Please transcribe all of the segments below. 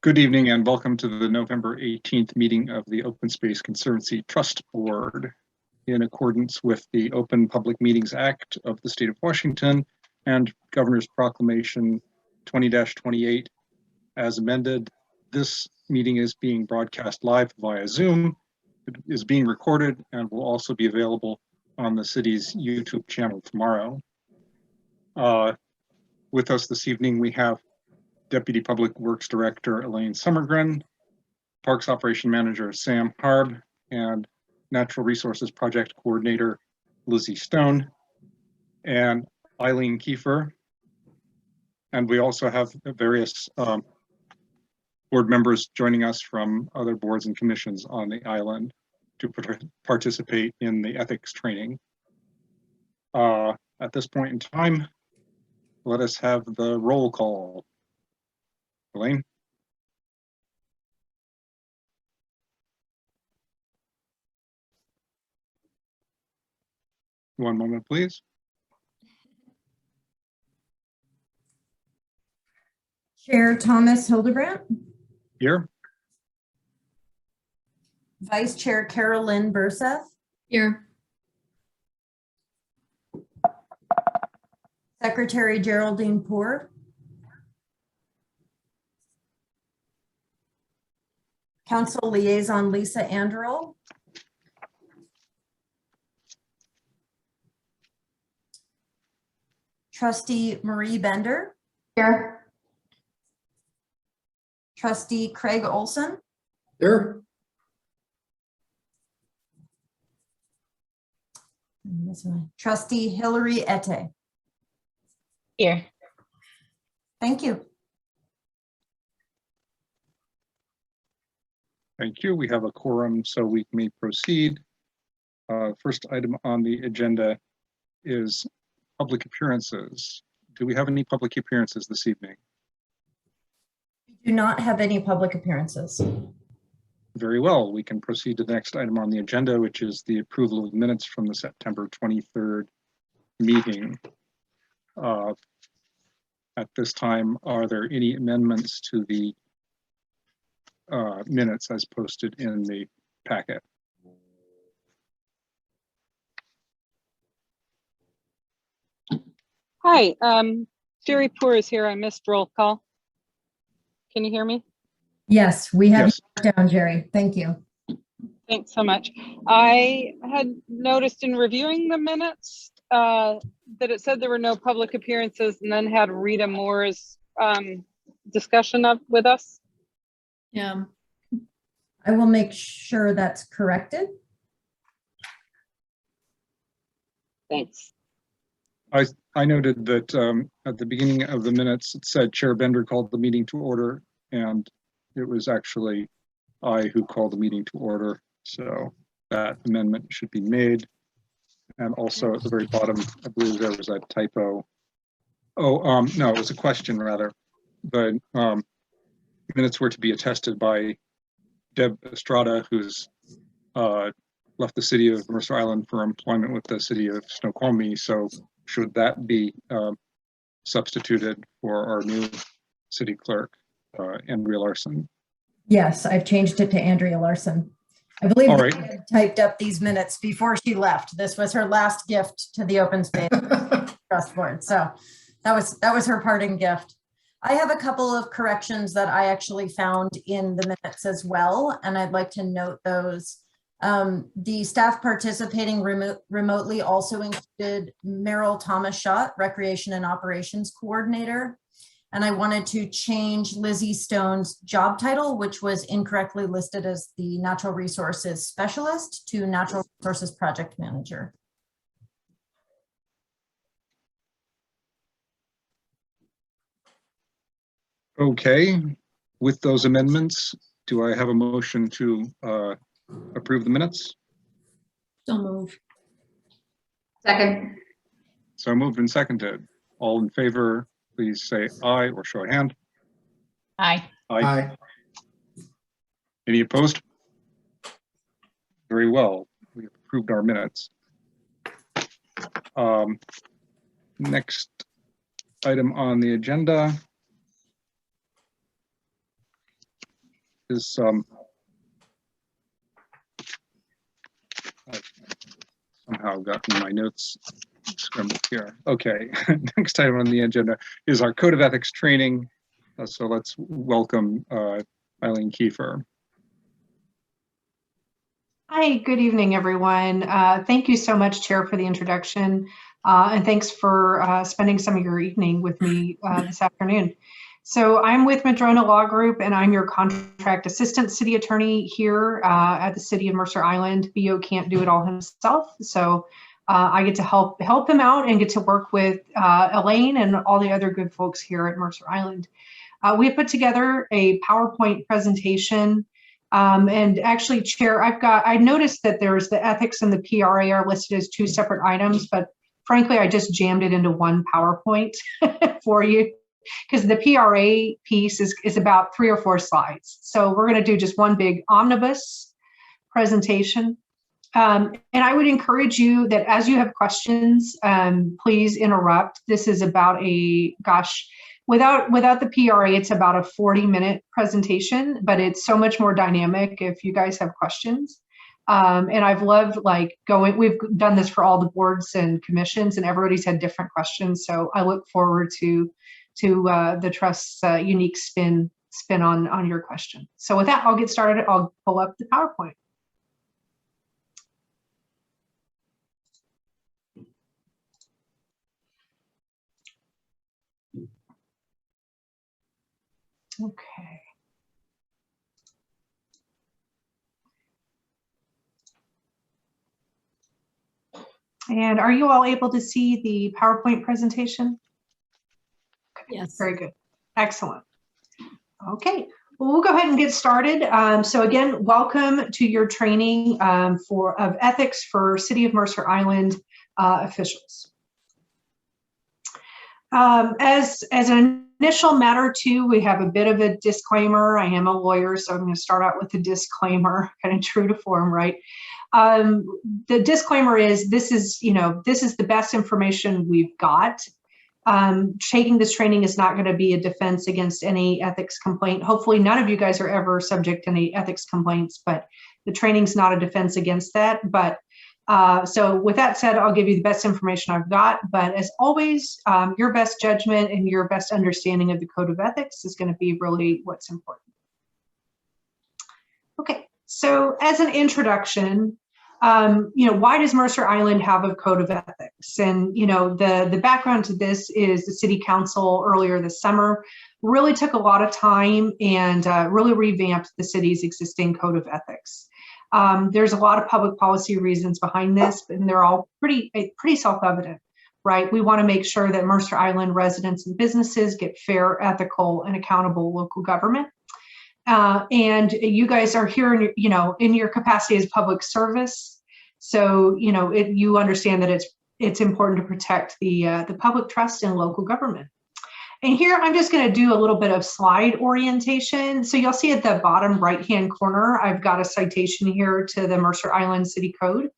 Good evening and welcome to the November 18th meeting of the Open Space Conservancy Trust Board. In accordance with the Open Public Meetings Act of the State of Washington and Governor's Proclamation 20-28 as amended, this meeting is being broadcast live via Zoom. It is being recorded and will also be available on the city's YouTube channel tomorrow. With us this evening, we have Deputy Public Works Director Elaine Summergren, Parks Operation Manager Sam Harb, and Natural Resources Project Coordinator Lizzie Stone, and Eileen Kiefer. And we also have various board members joining us from other boards and commissions on the island to participate in the ethics training. At this point in time, let us have the roll call. Elaine? One moment, please. Chair Thomas Hildebrandt. Here. Vice Chair Carolyn Burseth. Here. Secretary Geraldine Poor. Council Liaison Lisa Anderl. Trustee Marie Bender. Here. Trustee Craig Olson. Here. Trustee Hillary Ette. Here. Thank you. Thank you. We have a quorum, so we may proceed. First item on the agenda is public appearances. Do we have any public appearances this evening? We do not have any public appearances. Very well. We can proceed to the next item on the agenda, which is the approval of minutes from the September 23rd meeting. At this time, are there any amendments to the minutes as posted in the packet? Hi, Jerry Poor is here. I missed roll call. Can you hear me? Yes, we have Yes. you down, Jerry. Thank you. Thanks so much. I had noticed in reviewing the minutes that it said there were no public appearances, and then had Rita Moore's discussion with us. Yeah. I will make sure that's corrected. Thanks. I noted that at the beginning of the minutes, it said Chair Bender called the meeting to order, and it was actually I who called the meeting to order. So that amendment should be made. And also at the very bottom, I believe there was a typo. Oh, no, it was a question rather. The minutes were to be attested by Deb Estrada, who's left the city of Mercer Island for employment with the city of Snoqualmie. So should that be substituted for our new city clerk, Andrea Larson? Yes, I've changed it to Andrea Larson. I believe All right. I had typed up these minutes before she left. This was her last gift to the Open Space Trust Board. So that was her parting gift. I have a couple of corrections that I actually found in the minutes as well, and I'd like to note those. The staff participating remotely also included Merrill Thomas Schott, Recreation and Operations Coordinator. And I wanted to change Lizzie Stone's job title, which was incorrectly listed as the Natural Resources Specialist, to Natural Resources Project Manager. Okay, with those amendments, do I have a motion to approve the minutes? So move. Second. So moved and seconded. All in favor, please say aye or show a hand. Aye. Aye. Any opposed? Very well. We have approved our minutes. Next item on the agenda is I've somehow gotten my notes scrambled here. Okay, next item on the agenda is our Code of Ethics training. So let's welcome Eileen Kiefer. Hi, good evening, everyone. Thank you so much, Chair, for the introduction. And thanks for spending some of your evening with me this afternoon. So I'm with Madrona Law Group, and I'm your contract assistant city attorney here at the city of Mercer Island. BO can't do it all himself, so I get to help him out and get to work with Elaine and all the other good folks here at Mercer Island. We have put together a PowerPoint presentation. And actually, Chair, I noticed that there's the ethics and the PRA are listed as two separate items, but frankly, I just jammed it into one PowerPoint for you because the PRA piece is about 3 or 4 slides. So we're going to do just one big omnibus presentation. And I would encourage you that as you have questions, please interrupt. This is about without the PRA, it's about a 40-minute presentation, but it's so much more dynamic if you guys have questions. And I've loved we've done this for all the boards and commissions, and everybody's had different questions. So I look forward to the Trust's unique spin on your question. So with that, I'll get started. I'll pull up the PowerPoint. Okay. And are you all able to see the PowerPoint presentation? Okay, Yes. very good. Excellent. Okay, well, we'll go ahead and get started. So again, welcome to your training of ethics for City of Mercer Island officials. As an initial matter too, we have a bit of a disclaimer. I am a lawyer, so I'm going to start out with a disclaimer, kind of true to form, right? The disclaimer is this is the best information we've got. Taking this training is not going to be a defense against any ethics complaint. Hopefully none of you guys are ever subject to any ethics complaints, but the training's not a defense against that. But so with that said, I'll give you the best information I've got, but as always, your best judgment and your best understanding of the Code of Ethics is going to be really what's important. Okay, so as an introduction, why does Mercer Island have a Code of Ethics? And, the background to this is the City Council earlier this summer really took a lot of time and really revamped the city's existing Code of Ethics. There's a lot of public policy reasons behind this, and they're all pretty self-evident, right? We want to make sure that Mercer Island residents and businesses get fair, ethical, and accountable local government. And you guys are here in your capacity as public service. So, you understand that it's important to protect the public trust in local government. And here I'm just going to do a little bit of slide orientation. So you'll see at the bottom right-hand corner, I've got a citation here to the Mercer Island City Code.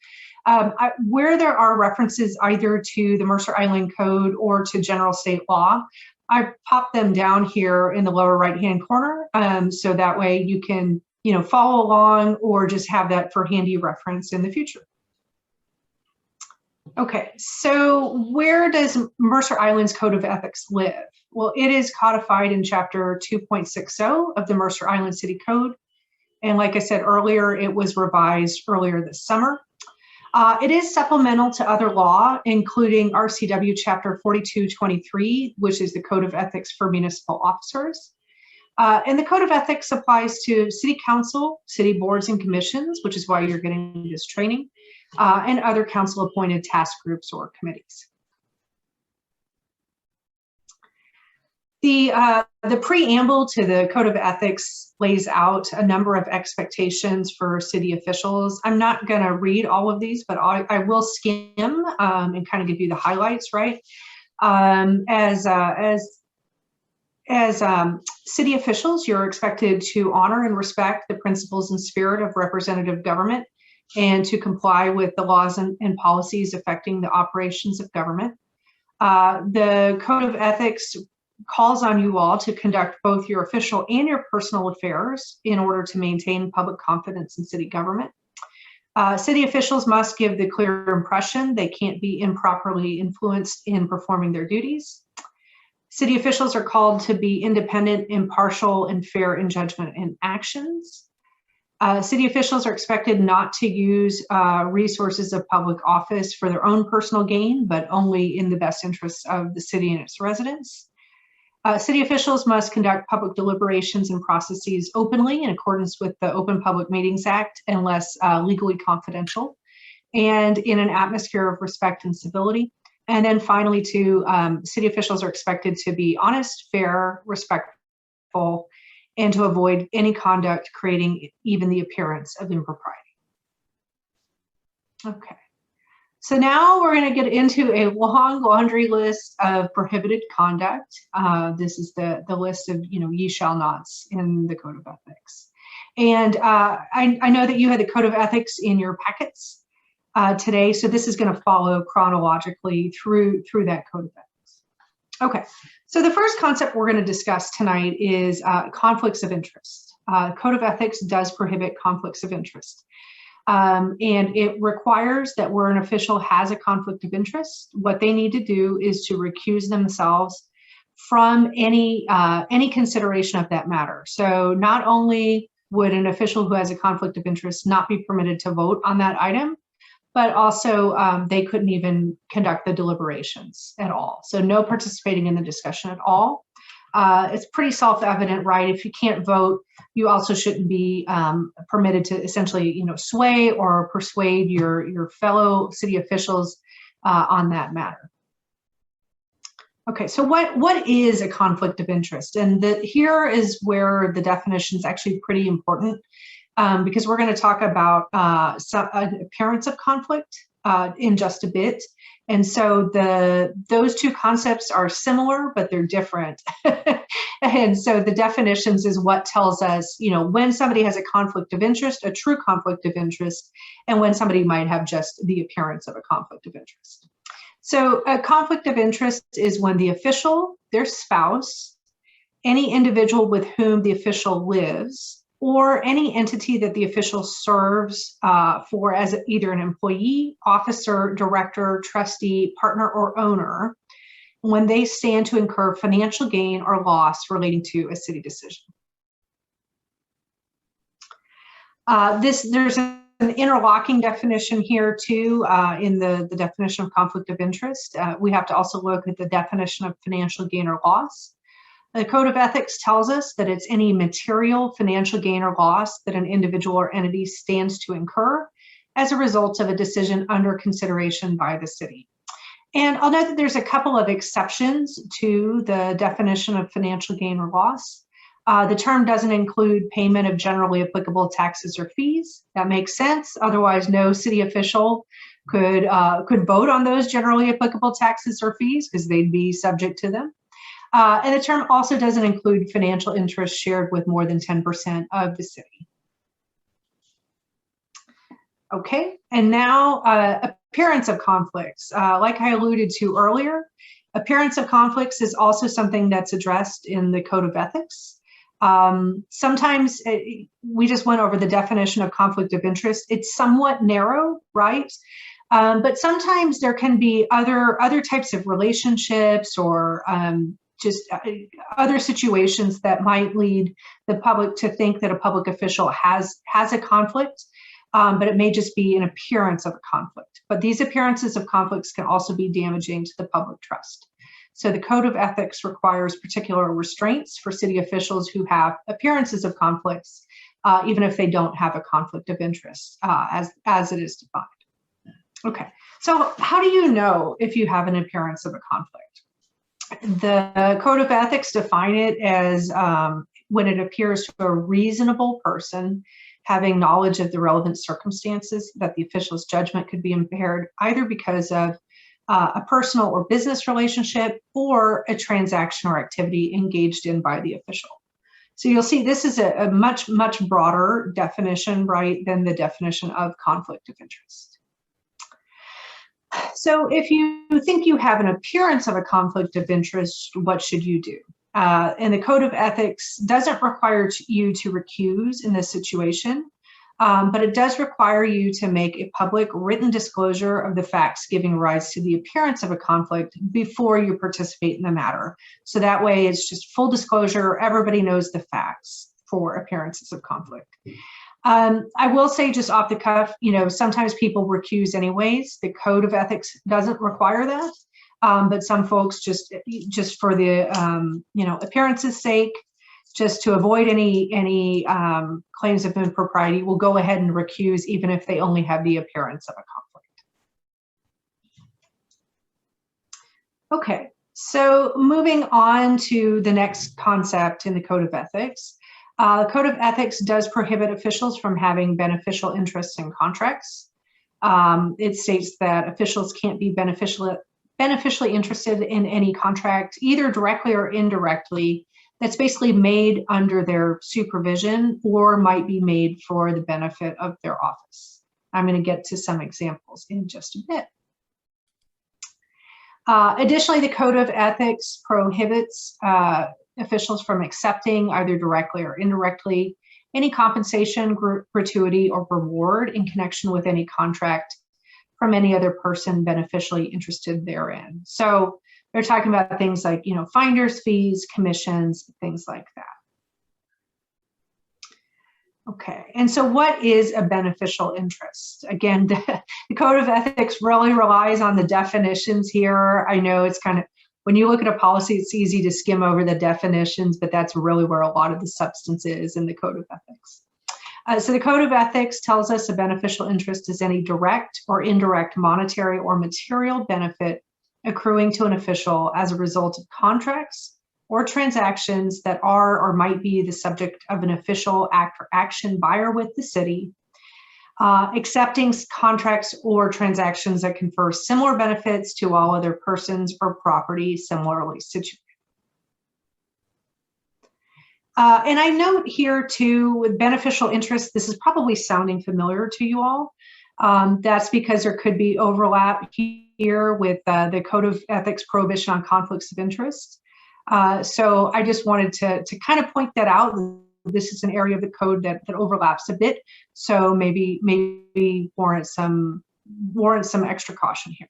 Where there are references either to the Mercer Island Code or to general state law, I popped them down here in the lower right-hand corner. So that way you can, follow along or just have that for handy reference in the future. Okay, so where does Mercer Island's Code of Ethics live? Well, it is codified in Chapter 2.60 of the Mercer Island City Code. And like I said earlier, it was revised earlier this summer. It is supplemental to other law, including RCW Chapter 4223, which is the Code of Ethics for Municipal Officers. And the Code of Ethics applies to City Council, city boards and commissions, which is why you're getting this training, and other council-appointed task groups or committees. The preamble to the Code of Ethics lays out a number of expectations for city officials. I'm not going to read all of these, but I will skim and kind of give you the highlights, right? As city officials, you're expected to honor and respect the principles and spirit of representative government and to comply with the laws and policies affecting the operations of government. The Code of Ethics calls on you all to conduct both your official and your personal affairs in order to maintain public confidence in city government. City officials must give the clear impression they can't be improperly influenced in performing their duties. City officials are called to be independent, impartial, and fair in judgment and actions. City officials are expected not to use resources of public office for their own personal gain, but only in the best interests of the city and its residents. City officials must conduct public deliberations and processes openly in accordance with the Open Public Meetings Act, unless legally confidential, and in an atmosphere of respect and civility. And then finally, city officials are expected to be honest, fair, respectful, and to avoid any conduct creating even the appearance of impropriety. Okay. So now we're going to get into a long laundry list of prohibited conduct. This is the list of, ye shall nots in the Code of Ethics. And I know that you had the Code of Ethics in your packets today, so this is going to follow chronologically through that Code of Ethics. Okay, so the first concept we're going to discuss tonight is conflicts of interest. Code of Ethics does prohibit conflicts of interest. And it requires that where an official has a conflict of interest, what they need to do is to recuse themselves from any consideration of that matter. So not only would an official who has a conflict of interest not be permitted to vote on that item, but also they couldn't even conduct the deliberations at all. So no participating in the discussion at all. It's pretty self-evident, right? If you can't vote, you also shouldn't be permitted to essentially, sway or persuade your fellow city officials on that matter. Okay, so what is a conflict of interest? And here is where the definition is actually pretty important, because we're going to talk about an appearance of conflict in just a bit. And so those two concepts are similar, but they're different. And so the definitions is what tells us, when somebody has a conflict of interest, a true conflict of interest, and when somebody might have just the appearance of a conflict of interest. So a conflict of interest is when the official, their spouse, any individual with whom the official lives, or any entity that the official serves for as either an employee, officer, director, trustee, partner, or owner, when they stand to incur financial gain or loss relating to a city decision. There's an interlocking definition here too in the definition of conflict of interest. We have to also look at the definition of financial gain or loss. The Code of Ethics tells us that it's any material financial gain or loss that an individual or entity stands to incur as a result of a decision under consideration by the city. And I'll note that there's a couple of exceptions to the definition of financial gain or loss. The term doesn't include payment of generally applicable taxes or fees. That makes sense. Otherwise, no city official could vote on those generally applicable taxes or fees because they'd be subject to them. And the term also doesn't include financial interest shared with more than 10% of the city. Okay, and now appearance of conflicts. Like I alluded to earlier, appearance of conflicts is also something that's addressed in the Code of Ethics. Sometimes we just went over the definition of conflict of interest. It's somewhat narrow, right? But sometimes there can be other types of relationships or just other situations that might lead the public to think that a public official has a conflict, but it may just be an appearance of a conflict. But these appearances of conflicts can also be damaging to the public trust. So the Code of Ethics requires particular restraints for city officials who have appearances of conflicts, even if they don't have a conflict of interest as it is defined. Okay, so how do you know if you have an appearance of a conflict? The Code of Ethics define it as when it appears to a reasonable person having knowledge of the relevant circumstances that the official's judgment could be impaired either because of a personal or business relationship or a transaction or activity engaged in by the official. So you'll see this is a much, much broader definition, right, than the definition of conflict of interest. So if you think you have an appearance of a conflict of interest, what should you do? And the Code of Ethics doesn't require you to recuse in this situation, but it does require you to make a public written disclosure of the facts giving rise to the appearance of a conflict before you participate in the matter. So that way it's just full disclosure, everybody knows the facts for appearances of conflict. I will say just off the cuff, sometimes people recuse anyways. The Code of Ethics doesn't require that, but some folks just for the appearance's sake, just to avoid any claims of impropriety, will go ahead and recuse even if they only have the appearance of a conflict. Okay, so moving on to the next concept in the Code of Ethics. The Code of Ethics does prohibit officials from having beneficial interests in contracts. It states that officials can't be beneficially interested in any contract, either directly or indirectly, that's basically made under their supervision or might be made for the benefit of their office. I'm going to get to some examples in just a bit. Additionally, the Code of Ethics prohibits officials from accepting, either directly or indirectly, any compensation, gratuity, or reward in connection with any contract from any other person beneficially interested therein. So they're talking about things like, finder's fees, commissions, things like that. Okay, and so what is a beneficial interest? Again, the Code of Ethics really relies on the definitions here. I know it's kind of, when you look at a policy, it's easy to skim over the definitions, but that's really where a lot of the substance is in the Code of Ethics. So the Code of Ethics tells us a beneficial interest is any direct or indirect monetary or material benefit accruing to an official as a result of contracts or transactions that are or might be the subject of an official act or action by or with the city, accepting contracts or transactions that confer similar benefits to all other persons or property similarly situated. And I note here too, with beneficial interest, this is probably sounding familiar to you all. That's because there could be overlap here with the Code of Ethics prohibition on conflicts of interest. So I just wanted to kind of point that out. This is an area of the code that overlaps a bit. So maybe warrants some extra caution here.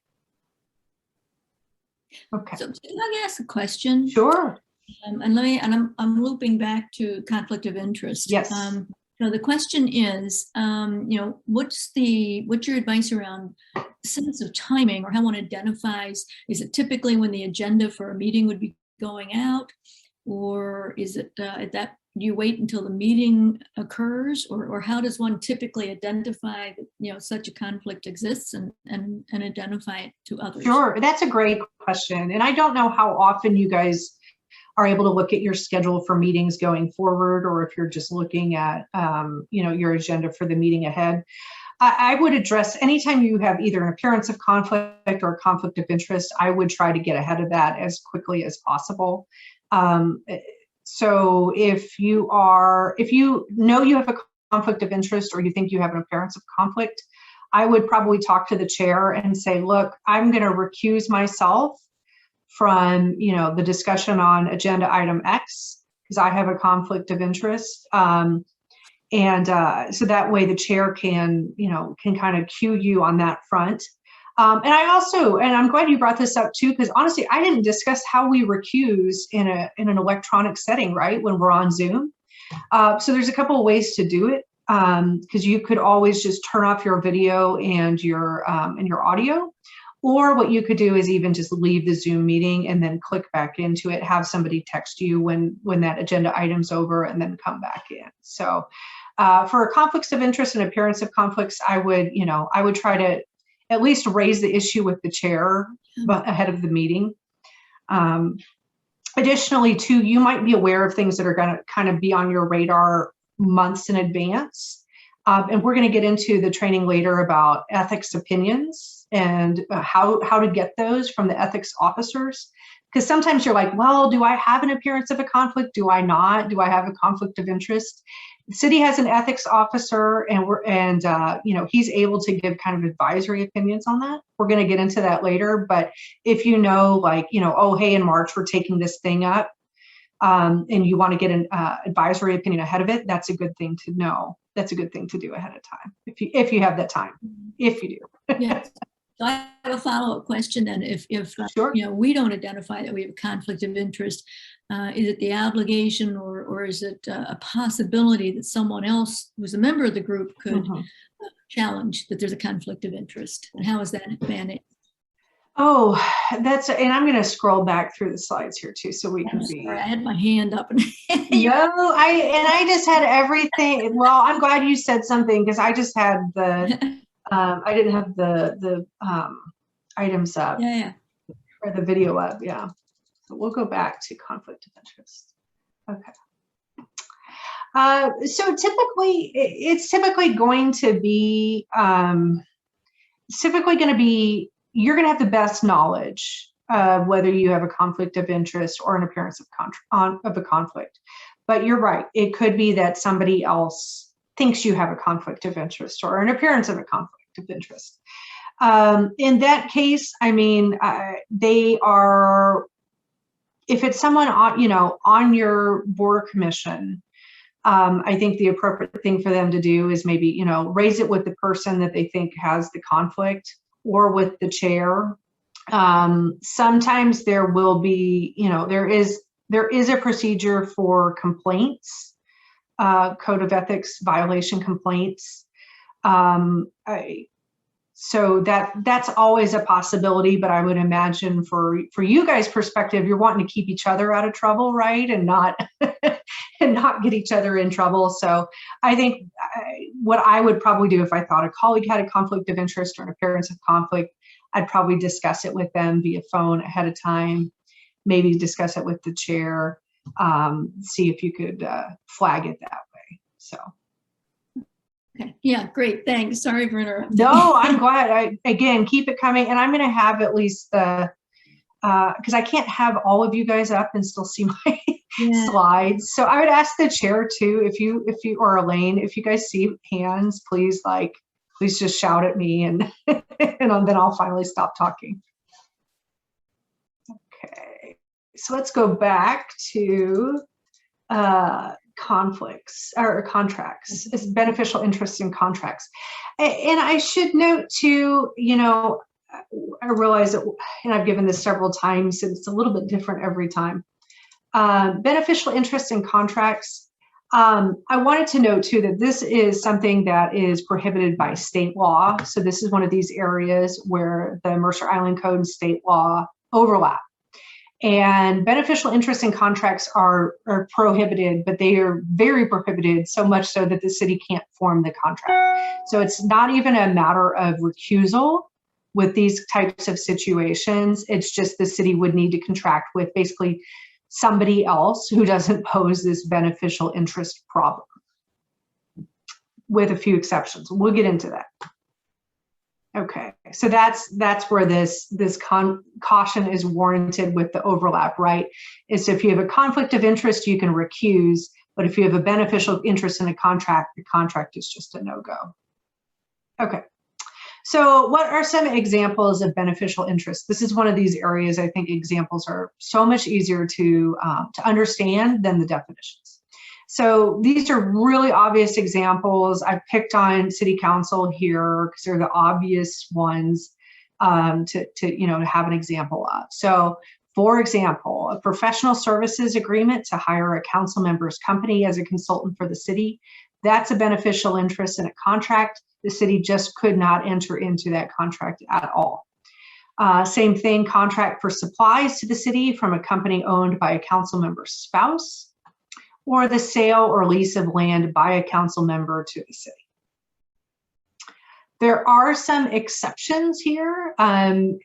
Okay. So can I ask a question? Sure. I'm looping back to conflict of interest. Yes. So the question is, what's your advice around sense of timing, or how one identifies? Is it typically when the agenda for a meeting would be going out, or is it do you wait until the meeting occurs, or how does one typically identify that such a conflict exists and identify it to others? Sure, that's a great question, and I don't know how often you guys are able to look at your schedule for meetings going forward, or if you're just looking at your agenda for the meeting ahead. I would address anytime you have either an appearance of conflict or a conflict of interest, I would try to get ahead of that as quickly as possible. So if you know you have a conflict of interest, or you think you have an appearance of conflict, I would probably talk to the chair and say, look, I'm going to recuse myself from the discussion on agenda item X because I have a conflict of interest. So that way the chair can kind of cue you on that front. And I'm glad you brought this up too, because honestly, I didn't discuss how we recuse in an electronic setting, right, when we're on Zoom. So there's a couple of ways to do it, because you could always just turn off your video and your audio. Or what you could do is even just leave the Zoom meeting and then click back into it, have somebody text you when that agenda item's over, and then come back in. So for conflicts of interest and appearance of conflicts, I would try to at least raise the issue with the chair ahead of the meeting. Additionally, too, you might be aware of things that are going to kind of be on your radar months in advance. And we're going to get into the training later about ethics opinions and how to get those from the ethics officers, Because sometimes you're like, well, do I have an appearance of a conflict? Do I not? Do I have a conflict of interest? The city has an ethics officer, and he's able to give kind of advisory opinions on that. We're going to get into that later, but if you know, like, oh, hey, in March we're taking this thing up, and you want to get an advisory opinion ahead of it, that's a good thing to know. That's a good thing to do ahead of time if you have that time. If you do. Yes. So I have a follow-up question then. If Sure. we don't identify that we have a conflict of interest, is it the obligation or is it a possibility that someone else who's a member of the group could challenge that there's a conflict of interest? And how is that managed? Oh, and I'm going to scroll back through the slides here too, so we can be. Sorry, I had my hand up. No, I just had everything. Well, I'm glad you said something, because I just had the. I didn't have the items up. Yeah. Or the video up. Yeah. So we'll go back to conflict of interest. Okay. So typically, it's typically going to be. You're going to have the best knowledge of whether you have a conflict of interest or an appearance of a conflict. But you're right. It could be that somebody else thinks you have a conflict of interest or an appearance of a conflict of interest. In that case, I mean, they are, if it's someone on your board or commission, I think the appropriate thing for them to do is maybe, raise it with the person that they think has the conflict or with the chair. Sometimes there will be, there is a procedure for complaints. Code of ethics violation complaints. So that's always a possibility, but I would imagine for you guys' perspective, you're wanting to keep each other out of trouble, right? And not get each other in trouble. So I think what I would probably do if I thought a colleague had a conflict of interest or an appearance of conflict, I'd probably discuss it with them via phone ahead of time, maybe discuss it with the chair. See if you could flag it that way. So. Okay. Yeah, great. Thanks. Sorry for interrupting. No, I'm glad. Again, keep it coming. And I'm going to have at least because I can't have all of you guys up and still see my slides. So I would ask the chair too, if you or Elaine, if you guys see hands, please just shout at me and then I'll finally stop talking. Okay. So let's go back to conflicts or contracts. It's beneficial interest in contracts. And I should note too, I realize that, and I've given this several times, and it's a little bit different every time. Beneficial interest in contracts. I wanted to note too that this is something that is prohibited by state law. So this is one of these areas where the Mercer Island Code and state law overlap. And beneficial interest in contracts are prohibited, but they are very prohibited, so much so that the city can't form the contract. So it's not even a matter of recusal with these types of situations. It's just the city would need to contract with basically somebody else who doesn't pose this beneficial interest problem, with a few exceptions. We'll get into that. Okay, so that's where this caution is warranted with the overlap, right? Is if you have a conflict of interest, you can recuse, but if you have a beneficial interest in a contract, the contract is just a no-go. Okay, so what are some examples of beneficial interest? This is one of these areas I think examples are so much easier to understand than the definitions. So these are really obvious examples. I picked on city council here because they're the obvious ones to have an example of. So for example, a professional services agreement to hire a council member's company as a consultant for the city. That's a beneficial interest in a contract. The city just could not enter into that contract at all. Same thing, contract for supplies to the city from a company owned by a council member's spouse, or the sale or lease of land by a council member to the city. There are some exceptions here.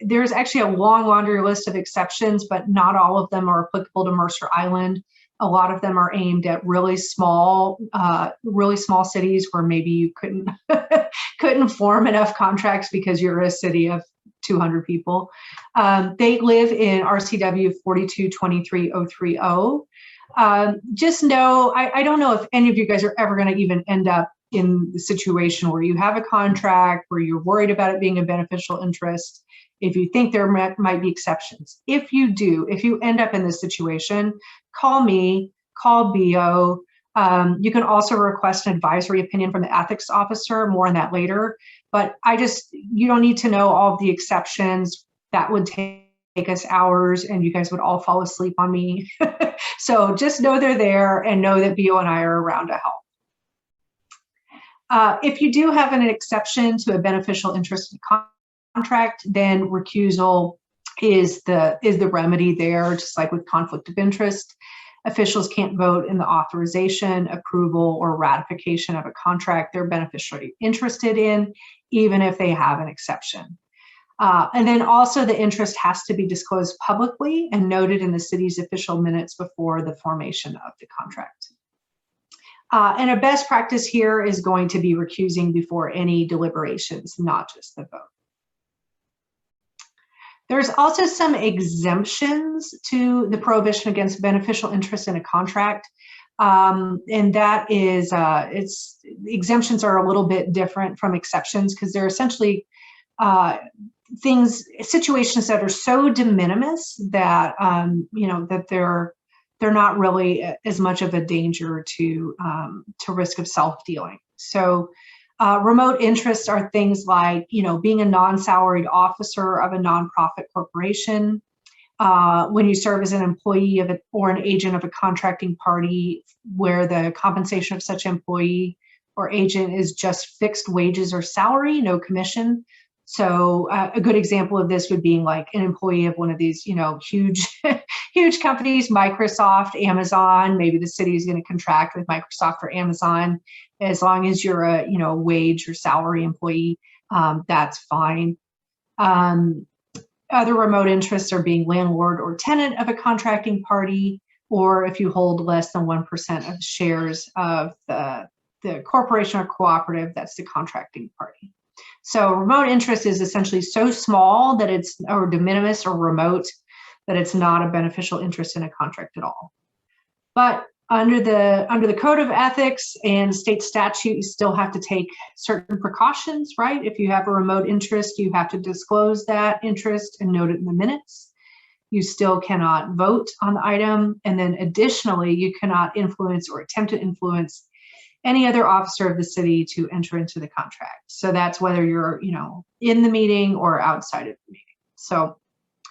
There's actually a long laundry list of exceptions, but not all of them are applicable to Mercer Island. A lot of them are aimed at really small cities where maybe you couldn't form enough contracts because you're a city of 200 people. They live in RCW 4223030. Just know, I don't know if any of you guys are ever going to even end up in the situation where you have a contract, where you're worried about it being a beneficial interest, if you think there might be exceptions. If you do, if you end up in this situation, call me, call BO. You can also request an advisory opinion from the ethics officer, more on that later. But you don't need to know all of the exceptions. That would take us hours and you guys would all fall asleep on me. So just know they're there and know that BO and I are around to help. If you do have an exception to a beneficial interest contract, then recusal is the remedy there, just like with conflict of interest. Officials can't vote in the authorization, approval, or ratification of a contract they're beneficially interested in, even if they have an exception. And then also the interest has to be disclosed publicly and noted in the city's official minutes before the formation of the contract. And a best practice here is going to be recusing before any deliberations, not just the vote. There's also some exemptions to the prohibition against beneficial interest in a contract. And that is, exemptions are a little bit different from exceptions because they're essentially situations that are so de minimis that, that they're not really as much of a danger to risk of self-dealing. So remote interests are things like, being a non-salaried officer of a nonprofit corporation, when you serve as an employee of or an agent of a contracting party where the compensation of such employee or agent is just fixed wages or salary, no commission. So a good example of this would be like an employee of one of these, huge, huge companies, Microsoft, Amazon. Maybe the city is going to contract with Microsoft or Amazon. As long as you're a, wage or salary employee, that's fine. Other remote interests are being landlord or tenant of a contracting party, or if you hold less than 1% of the shares of the corporation or cooperative, that's the contracting party. So remote interest is essentially so small that it's, or de minimis or remote, that it's not a beneficial interest in a contract at all. But under the Code of Ethics and state statute, you still have to take certain precautions, right? If you have a remote interest, you have to disclose that interest and note it in the minutes. You still cannot vote on the item. And then additionally, you cannot influence or attempt to influence any other officer of the city to enter into the contract. So that's whether you're, in the meeting or outside of the meeting. So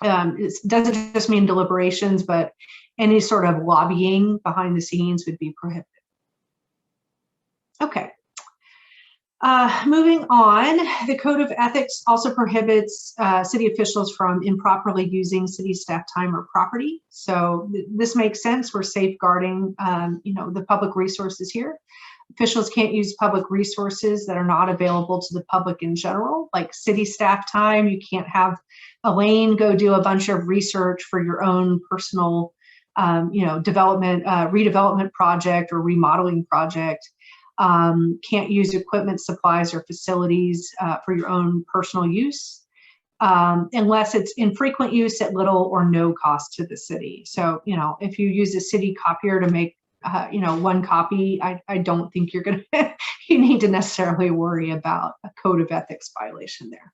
it doesn't just mean deliberations, but any sort of lobbying behind the scenes would be prohibited. Okay. Moving on, the Code of Ethics also prohibits city officials from improperly using city staff time or property. So this makes sense. We're safeguarding, the public resources here. Officials can't use public resources that are not available to the public in general, like city staff time. You can't have Elaine go do a bunch of research for your own personal, redevelopment project or remodeling project. Can't use equipment, supplies, or facilities for your own personal use, unless it's in frequent use at little or no cost to the city. So, if you use a city copier to make one copy, I don't think you're going to, you need to necessarily worry about a Code of Ethics violation there.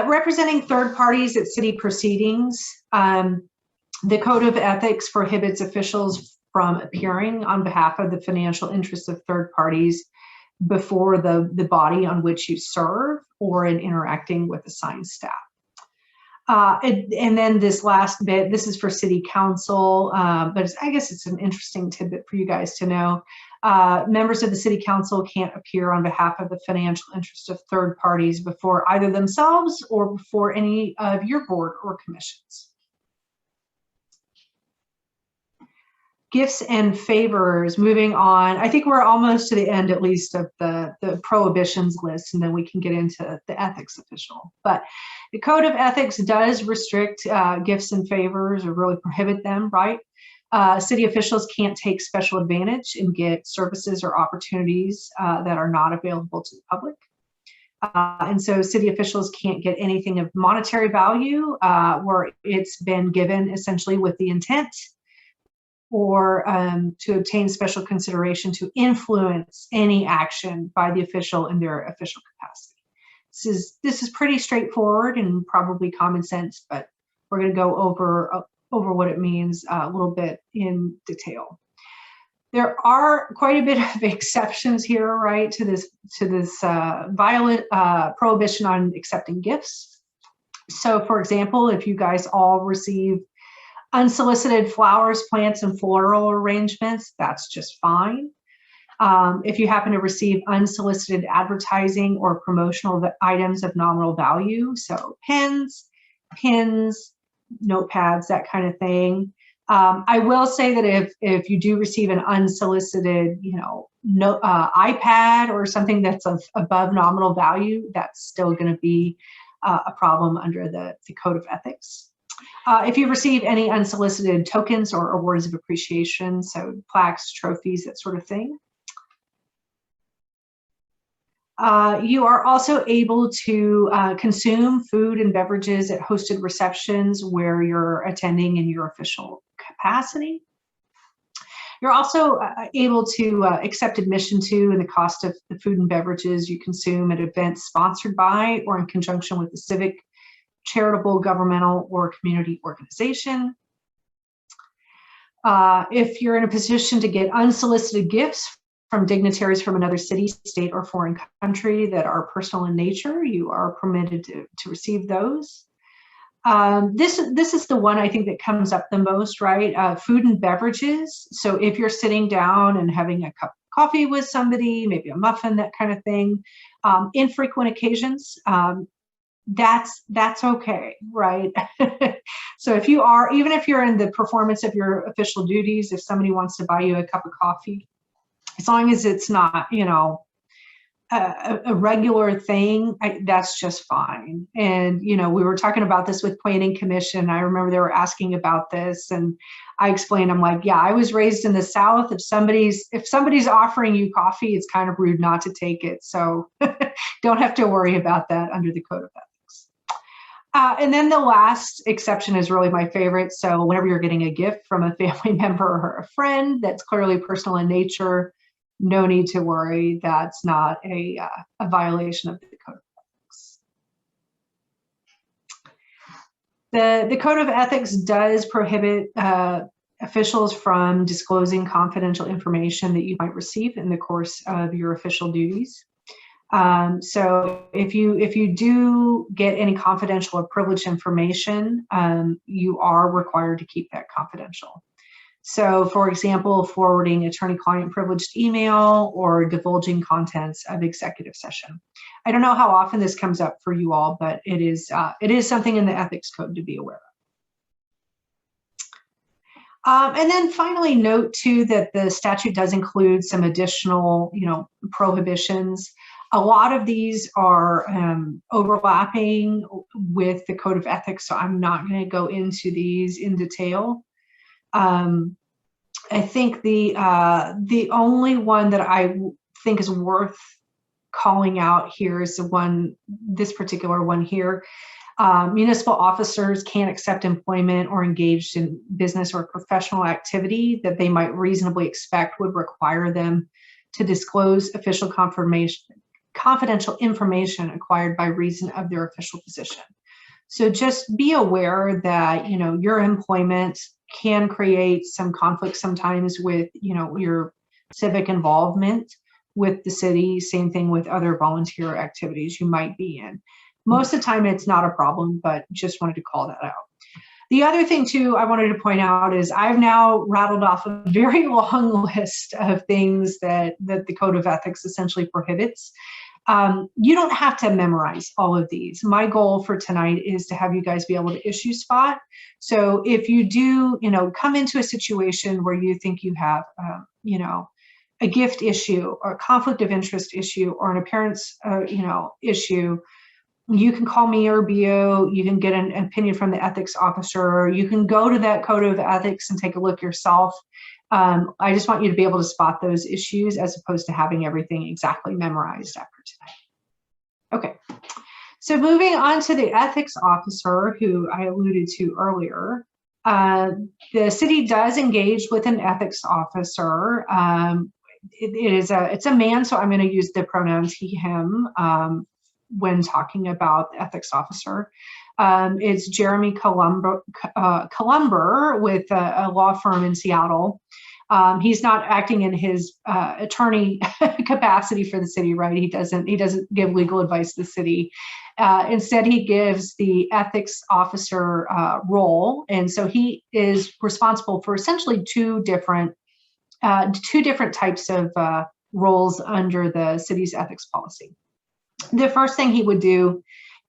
Representing third parties at city proceedings, the Code of Ethics prohibits officials from appearing on behalf of the financial interests of third parties before the body on which you serve or in interacting with assigned staff. And then this last bit, this is for city council, but I guess it's an interesting tidbit for you guys to know. Members of the city council can't appear on behalf of the financial interest of third parties before either themselves or before any of your board or commissions. Gifts and favors, moving on. I think we're almost to the end, at least, of the prohibitions list, and then we can get into the ethics official. But the Code of Ethics does restrict gifts and favors, or really prohibit them, right? City officials can't take special advantage and get services or opportunities that are not available to the public. And so city officials can't get anything of monetary value where it's been given essentially with the intent or to obtain special consideration to influence any action by the official in their official capacity. This is pretty straightforward and probably common sense, but we're going to go over what it means a little bit in detail. There are quite a bit of exceptions here, right, to this violent prohibition on accepting gifts. So, for example, if you guys all receive unsolicited flowers, plants, and floral arrangements, that's just fine. If you happen to receive unsolicited advertising or promotional items of nominal value, so pens, pins, notepads, that kind of thing. I will say that if you do receive an unsolicited, iPad or something that's of above nominal value, that's still going to be a problem under the Code of Ethics. If you receive any unsolicited tokens or awards of appreciation, so plaques, trophies, that sort of thing. You are also able to consume food and beverages at hosted receptions where you're attending in your official capacity. You're also able to accept admission to and the cost of the food and beverages you consume at events sponsored by or in conjunction with the civic, charitable, governmental, or community organization. If you're in a position to get unsolicited gifts from dignitaries from another city, state, or foreign country that are personal in nature, you are permitted to receive those. This is the one I think that comes up the most, right? Food and beverages. So if you're sitting down and having a cup of coffee with somebody, maybe a muffin, that kind of thing, infrequent occasions, that's okay, right? So if you are, even if you're in the performance of your official duties, if somebody wants to buy you a cup of coffee, as long as it's not, a regular thing, that's just fine. And, we were talking about this with Planning Commission. I remember they were asking about this, and I explained, I'm like, yeah, I was raised in the South. If somebody's offering you coffee, it's kind of rude not to take it. So don't have to worry about that under the Code of Ethics. And then the last exception is really my favorite. So whenever you're getting a gift from a family member or a friend that's clearly personal in nature, no need to worry. That's not a violation of the Code of Ethics. The Code of Ethics does prohibit officials from disclosing confidential information that you might receive in the course of your official duties. So if you do get any confidential or privileged information, you are required to keep that confidential. So, for example, forwarding attorney-client privileged email or divulging contents of executive session. I don't know how often this comes up for you all, but it is something in the ethics code to be aware of. And then finally, note too that the statute does include some additional, prohibitions. A lot of these are overlapping with the Code of Ethics, so I'm not going to go into these in detail. I think the only one that I think is worth calling out here is this particular one here. Municipal officers can't accept employment or engaged in business or professional activity that they might reasonably expect would require them to disclose official confidential information acquired by reason of their official position. So just be aware that, your employment can create some conflict sometimes with, your civic involvement with the city. Same thing with other volunteer activities you might be in. Most of the time it's not a problem, but just wanted to call that out. The other thing too I wanted to point out is I've now rattled off a very long list of things that the Code of Ethics essentially prohibits. You don't have to memorize all of these. My goal for tonight is to have you guys be able to issue spot. So if you do, come into a situation where you think you have, a gift issue or a conflict of interest issue or an appearance, issue, you can call me or BO, you can get an opinion from the ethics officer, you can go to that Code of Ethics and take a look yourself. I just want you to be able to spot those issues as opposed to having everything exactly memorized after tonight. Okay. So moving on to the ethics officer, who I alluded to earlier, the city does engage with an ethics officer. It's a man, so I'm going to use the pronouns he, him when talking about the ethics officer. It's Jeremy Columber with a law firm in Seattle. He's not acting in his attorney capacity for the city, right? He doesn't give legal advice to the city. Instead, he gives the ethics officer role, and so he is responsible for essentially two different types of roles under the city's ethics policy. The first thing he would do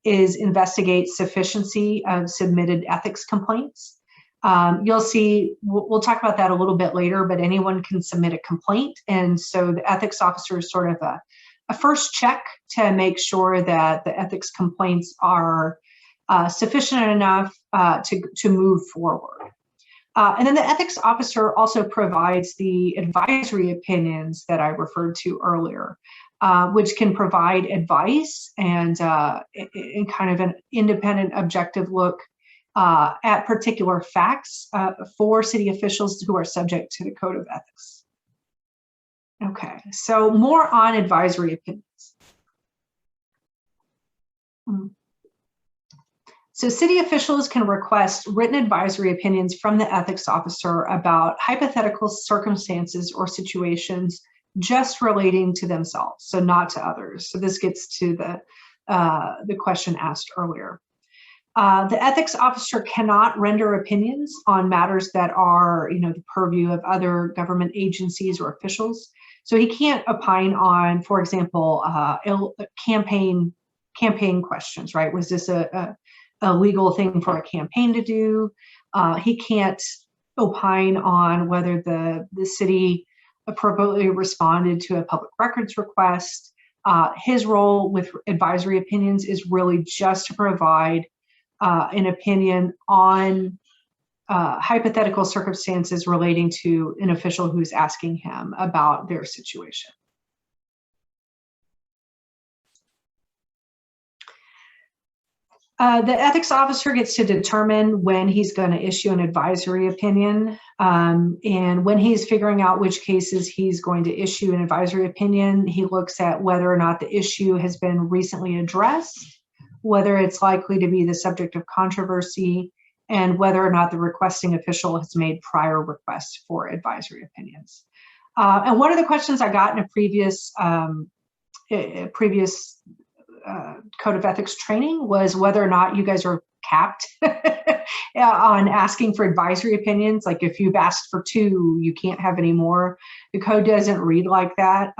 is investigate sufficiency of submitted ethics complaints. You'll see, we'll talk about that a little bit later, but anyone can submit a complaint. And so the ethics officer is sort of a first check to make sure that the ethics complaints are sufficient enough to move forward. And then the ethics officer also provides the advisory opinions that I referred to earlier, which can provide advice and kind of an independent, objective look at particular facts for city officials who are subject to the code of ethics. Okay, so more on advisory opinions. So city officials can request written advisory opinions from the ethics officer about hypothetical circumstances or situations just relating to themselves, so not to others. So this gets to the question asked earlier. The ethics officer cannot render opinions on matters that are, the purview of other government agencies or officials. So he can't opine on, for example, campaign questions, right? Was this a legal thing for a campaign to do? He can't opine on whether the city appropriately responded to a public records request. His role with advisory opinions is really just to provide an opinion on hypothetical circumstances relating to an official who's asking him about their situation. The ethics officer gets to determine when he's going to issue an advisory opinion. And when he's figuring out which cases he's going to issue an advisory opinion, he looks at whether or not the issue has been recently addressed, whether it's likely to be the subject of controversy, and whether or not the requesting official has made prior requests for advisory opinions. And one of the questions I got in a previous code of ethics training was whether or not you guys are capped on asking for advisory opinions. Like if you've asked for 2, you can't have any more. The code doesn't read like that.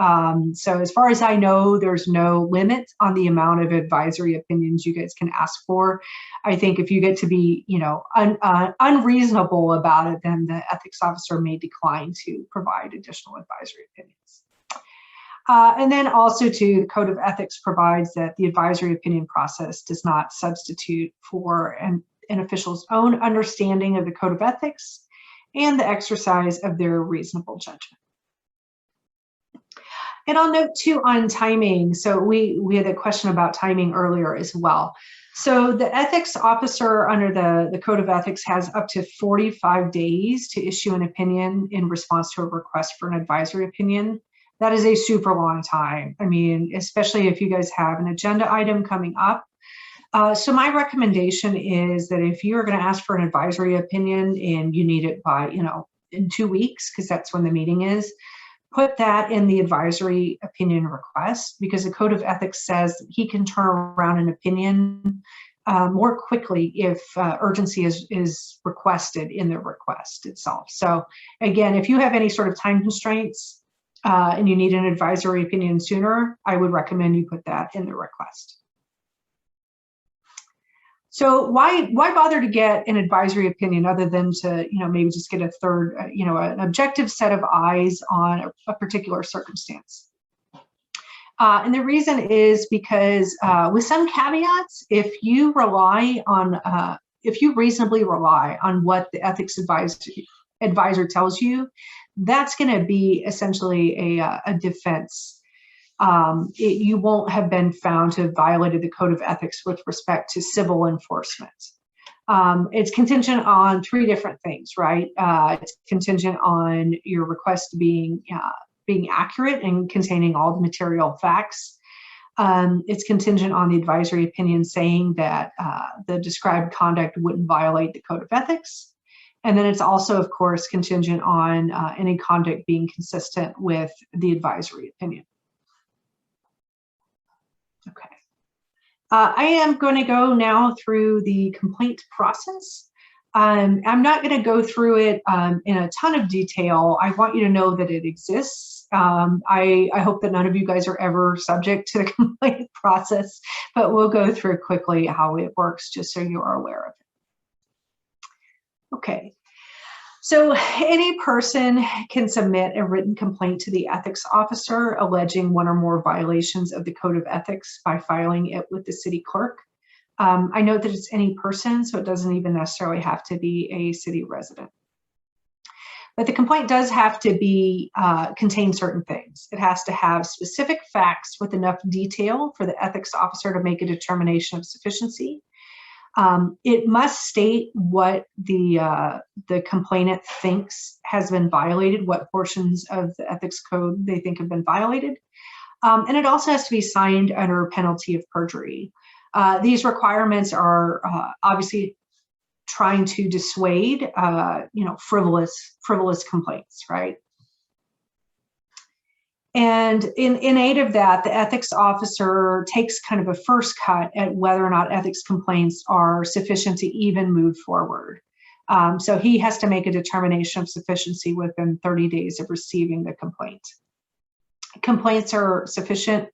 So as far as I know, there's no limit on the amount of advisory opinions you guys can ask for. I think if you get to be, unreasonable about it, then the ethics officer may decline to provide additional advisory opinions. And then also too, the Code of Ethics provides that the advisory opinion process does not substitute for an official's own understanding of the Code of Ethics and the exercise of their reasonable judgment. And I'll note too on timing. So we had a question about timing earlier as well. So the ethics officer under the Code of Ethics has up to 45 days to issue an opinion in response to a request for an advisory opinion. That is a super long time. I mean, especially if you guys have an agenda item coming up. So my recommendation is that if you're going to ask for an advisory opinion and you need it by, in 2 weeks, because that's when the meeting is, put that in the advisory opinion request, because the Code of Ethics says he can turn around an opinion more quickly if urgency is requested in the request itself. So again, if you have any sort of time constraints, and you need an advisory opinion sooner, I would recommend you put that in the request. So why bother to get an advisory opinion other than to, maybe just get a third, an objective set of eyes on a particular circumstance? And the reason is because with some caveats, if you reasonably rely on what the ethics advisor tells you, that's going to be essentially a defense you won't have been found to have violated the code of ethics with respect to civil enforcement. It's contingent on 3 different things, right? It's contingent on your request being accurate and containing all the material facts. It's contingent on the advisory opinion saying that the described conduct wouldn't violate the code of ethics. And then it's also, of course, contingent on any conduct being consistent with the advisory opinion. Okay. I am going to go now through the complaint process. I'm not going to go through it in a ton of detail. I want you to know that it exists. I hope that none of you guys are ever subject to the complaint process, but we'll go through quickly how it works just so you are aware of it. Okay. So any person can submit a written complaint to the ethics officer alleging 1 or more violations of the code of ethics by filing it with the city clerk. I note that it's any person, so it doesn't even necessarily have to be a city resident. But the complaint does have to be contain certain things. It has to have specific facts with enough detail for the ethics officer to make a determination of sufficiency. It must state what the complainant thinks has been violated, what portions of the ethics code they think have been violated. And it also has to be signed under penalty of perjury. These requirements are obviously trying to dissuade, frivolous complaints, right? And in aid of that, the ethics officer takes kind of a first cut at whether or not ethics complaints are sufficient to even move forward. So he has to make a determination of sufficiency within 30 days of receiving the complaint. Complaints are sufficient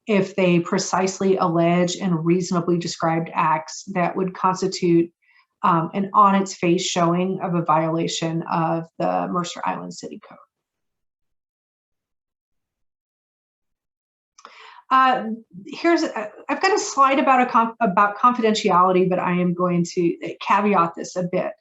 if they precisely allege and reasonably described acts that would constitute an on its face showing of a violation of the Mercer Island City Code. I've got a slide about confidentiality, but I am going to caveat this a bit.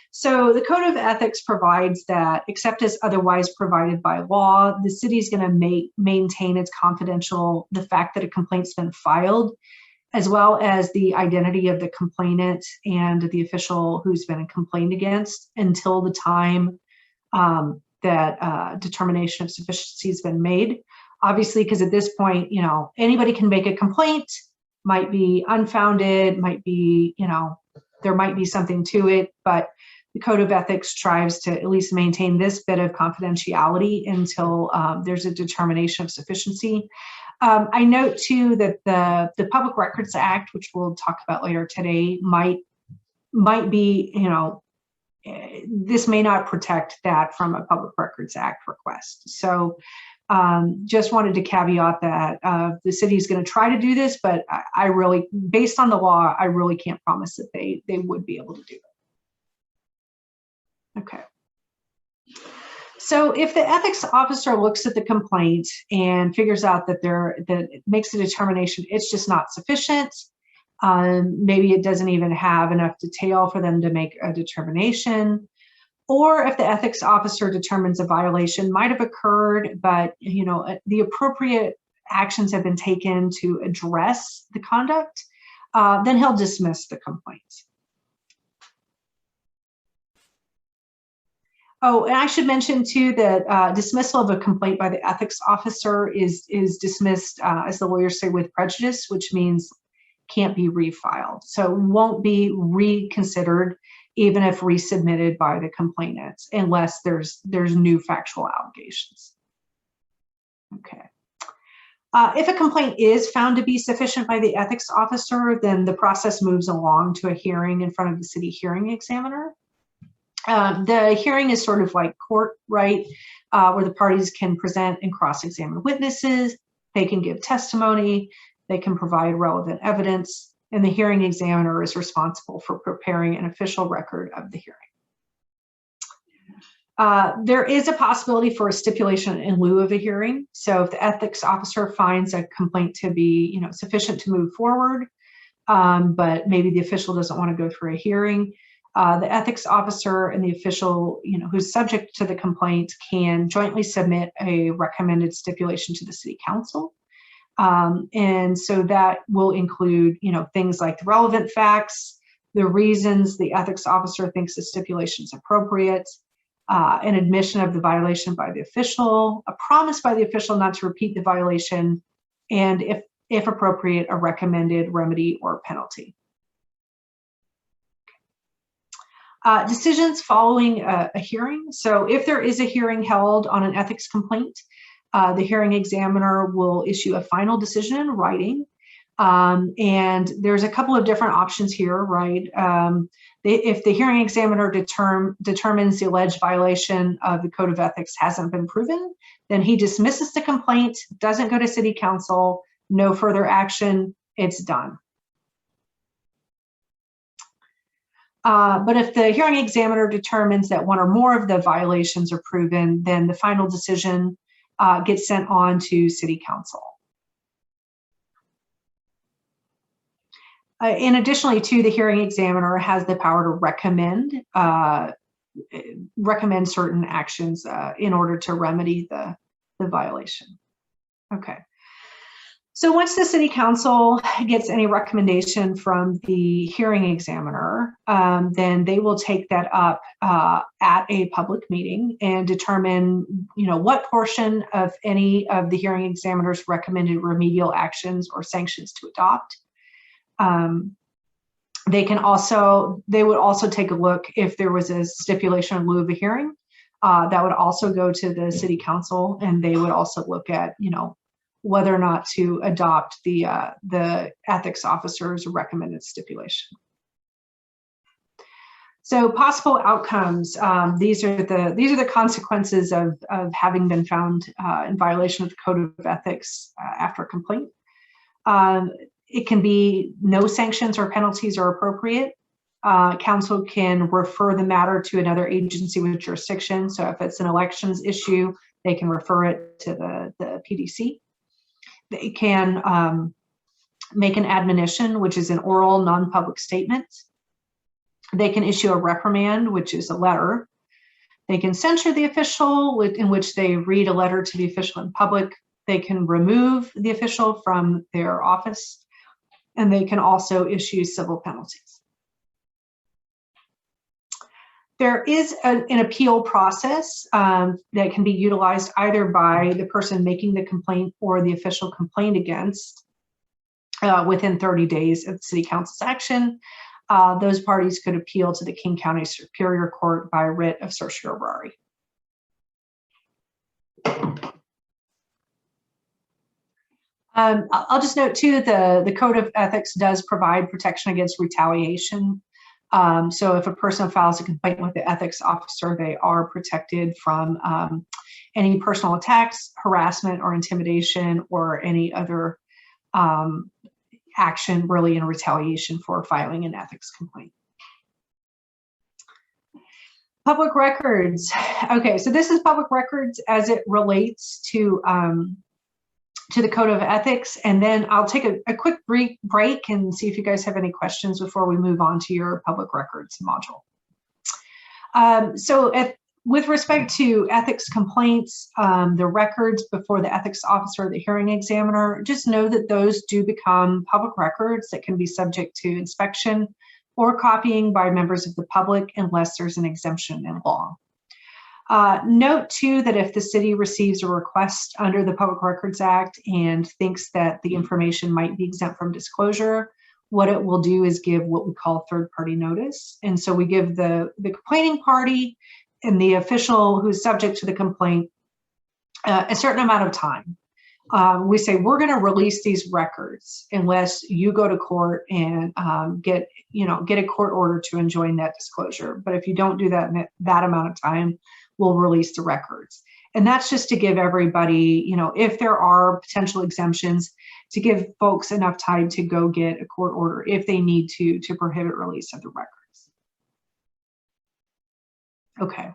So the Code of Ethics provides that, except as otherwise provided by law, the city is going to maintain its confidential, the fact that a complaint's been filed, as well as the identity of the complainant and the official who's been complained against until the time that determination of sufficiency has been made. Obviously, because at this point, anybody can make a complaint, might be unfounded, might be, there might be something to it, but the Code of Ethics strives to at least maintain this bit of confidentiality until there's a determination of sufficiency. I note too that the Public Records Act, which we'll talk about later today, might be, this may not protect that from a Public Records Act request. So just wanted to caveat that the city is going to try to do this, but I really, based on the law, I really can't promise that they would be able to do it. Okay. So if the ethics officer looks at the complaint and figures out that it makes a determination, it's just not sufficient. Maybe it doesn't even have enough detail for them to make a determination. Or if the ethics officer determines a violation might have occurred, but the appropriate actions have been taken to address the conduct, then he'll dismiss the complaint. Oh, and I should mention too that dismissal of a complaint by the ethics officer is dismissed, as the lawyers say, with prejudice, which means can't be refiled. So won't be reconsidered even if resubmitted by the complainants, unless there's new factual allegations. Okay. If a complaint is found to be sufficient by the ethics officer, then the process moves along to a hearing in front of the city hearing examiner. The hearing is sort of like court, right? Where the parties can present and cross-examine witnesses, they can give testimony, they can provide relevant evidence, and the hearing examiner is responsible for preparing an official record of the hearing. There is a possibility for a stipulation in lieu of a hearing. So if the ethics officer finds a complaint to be, sufficient to move forward, but maybe the official doesn't want to go through a hearing, the ethics officer and the official, who's subject to the complaint can jointly submit a recommended stipulation to the city council. And so that will include, things like the relevant facts, the reasons the ethics officer thinks the stipulation is appropriate, an admission of the violation by the official, a promise by the official not to repeat the violation, and if appropriate, a recommended remedy or penalty. Decisions following a hearing. So if there is a hearing held on an ethics complaint, the hearing examiner will issue a final decision in writing. And there's a couple of different options here, right? If the hearing examiner determines the alleged violation of the code of ethics hasn't been proven, then he dismisses the complaint, doesn't go to city council, no further action, it's done. But if the hearing examiner determines that one or more of the violations are proven, then the final decision gets sent on to city council. And additionally, too, the hearing examiner has the power to recommend certain actions in order to remedy the violation. Okay. So once the city council gets any recommendation from the hearing examiner, then they will take that up at a public meeting and determine, what portion of any of the hearing examiner's recommended remedial actions or sanctions to adopt. They would also take a look if there was a stipulation in lieu of a hearing, that would also go to the city council, and they would also look at, whether or not to adopt the ethics officer's recommended stipulation. So possible outcomes. These are the consequences of having been found in violation of the code of ethics after a complaint. It can be no sanctions or penalties are appropriate. Council can refer the matter to another agency with jurisdiction. So if it's an elections issue, they can refer it to the PDC. They can make an admonition, which is an oral non-public statement. They can issue a reprimand, which is a letter. They can censure the official, in which they read a letter to the official in public. They can remove the official from their office, and they can also issue civil penalties. There is an appeal process that can be utilized either by the person making the complaint or the official complained against within 30 days of the city council's action. Those parties could appeal to the King County Superior Court by writ of certiorari. I'll just note too that the Code of Ethics does provide protection against retaliation. So if a person files a complaint with the ethics officer, they are protected from any personal attacks, harassment, or intimidation, or any other action really in retaliation for filing an ethics complaint. Public records. Okay, so this is public records as it relates to the Code of Ethics, and then I'll take a quick break and see if you guys have any questions before we move on to your public records module. With respect to ethics complaints, the records before the ethics officer or the hearing examiner, just know that those do become public records that can be subject to inspection or copying by members of the public unless there's an exemption in law. Note too that if the city receives a request under the Public Records Act and thinks that the information might be exempt from disclosure, what it will do is give what we call third-party notice. And so we give the complaining party and the official who's subject to the complaint a certain amount of time. We say, we're going to release these records unless you go to court and get a court order to enjoin that disclosure. But if you don't do that in that amount of time, we'll release the records. And that's just to give everybody, if there are potential exemptions, to give folks enough time to go get a court order if they need to prohibit release of the records. Okay.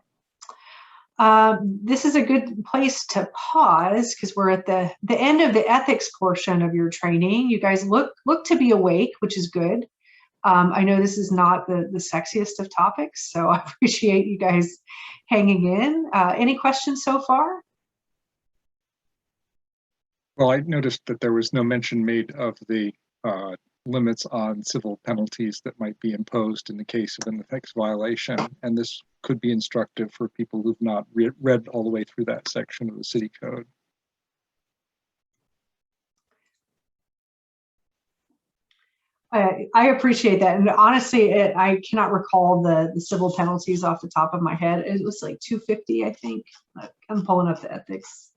This is a good place to pause because we're at the end of the ethics portion of your training. You guys look to be awake, which is good. I know this is not the sexiest of topics, so I appreciate you guys hanging in. Any questions so far? Well, I noticed that there was no mention made of the limits on civil penalties that might be imposed in the case of an ethics violation. And this could be instructive for people who've not read all the way through that section of the city code. I appreciate that. And honestly, I cannot recall the civil penalties off the top of my head. It was like 250, I think. I'm pulling up the ethics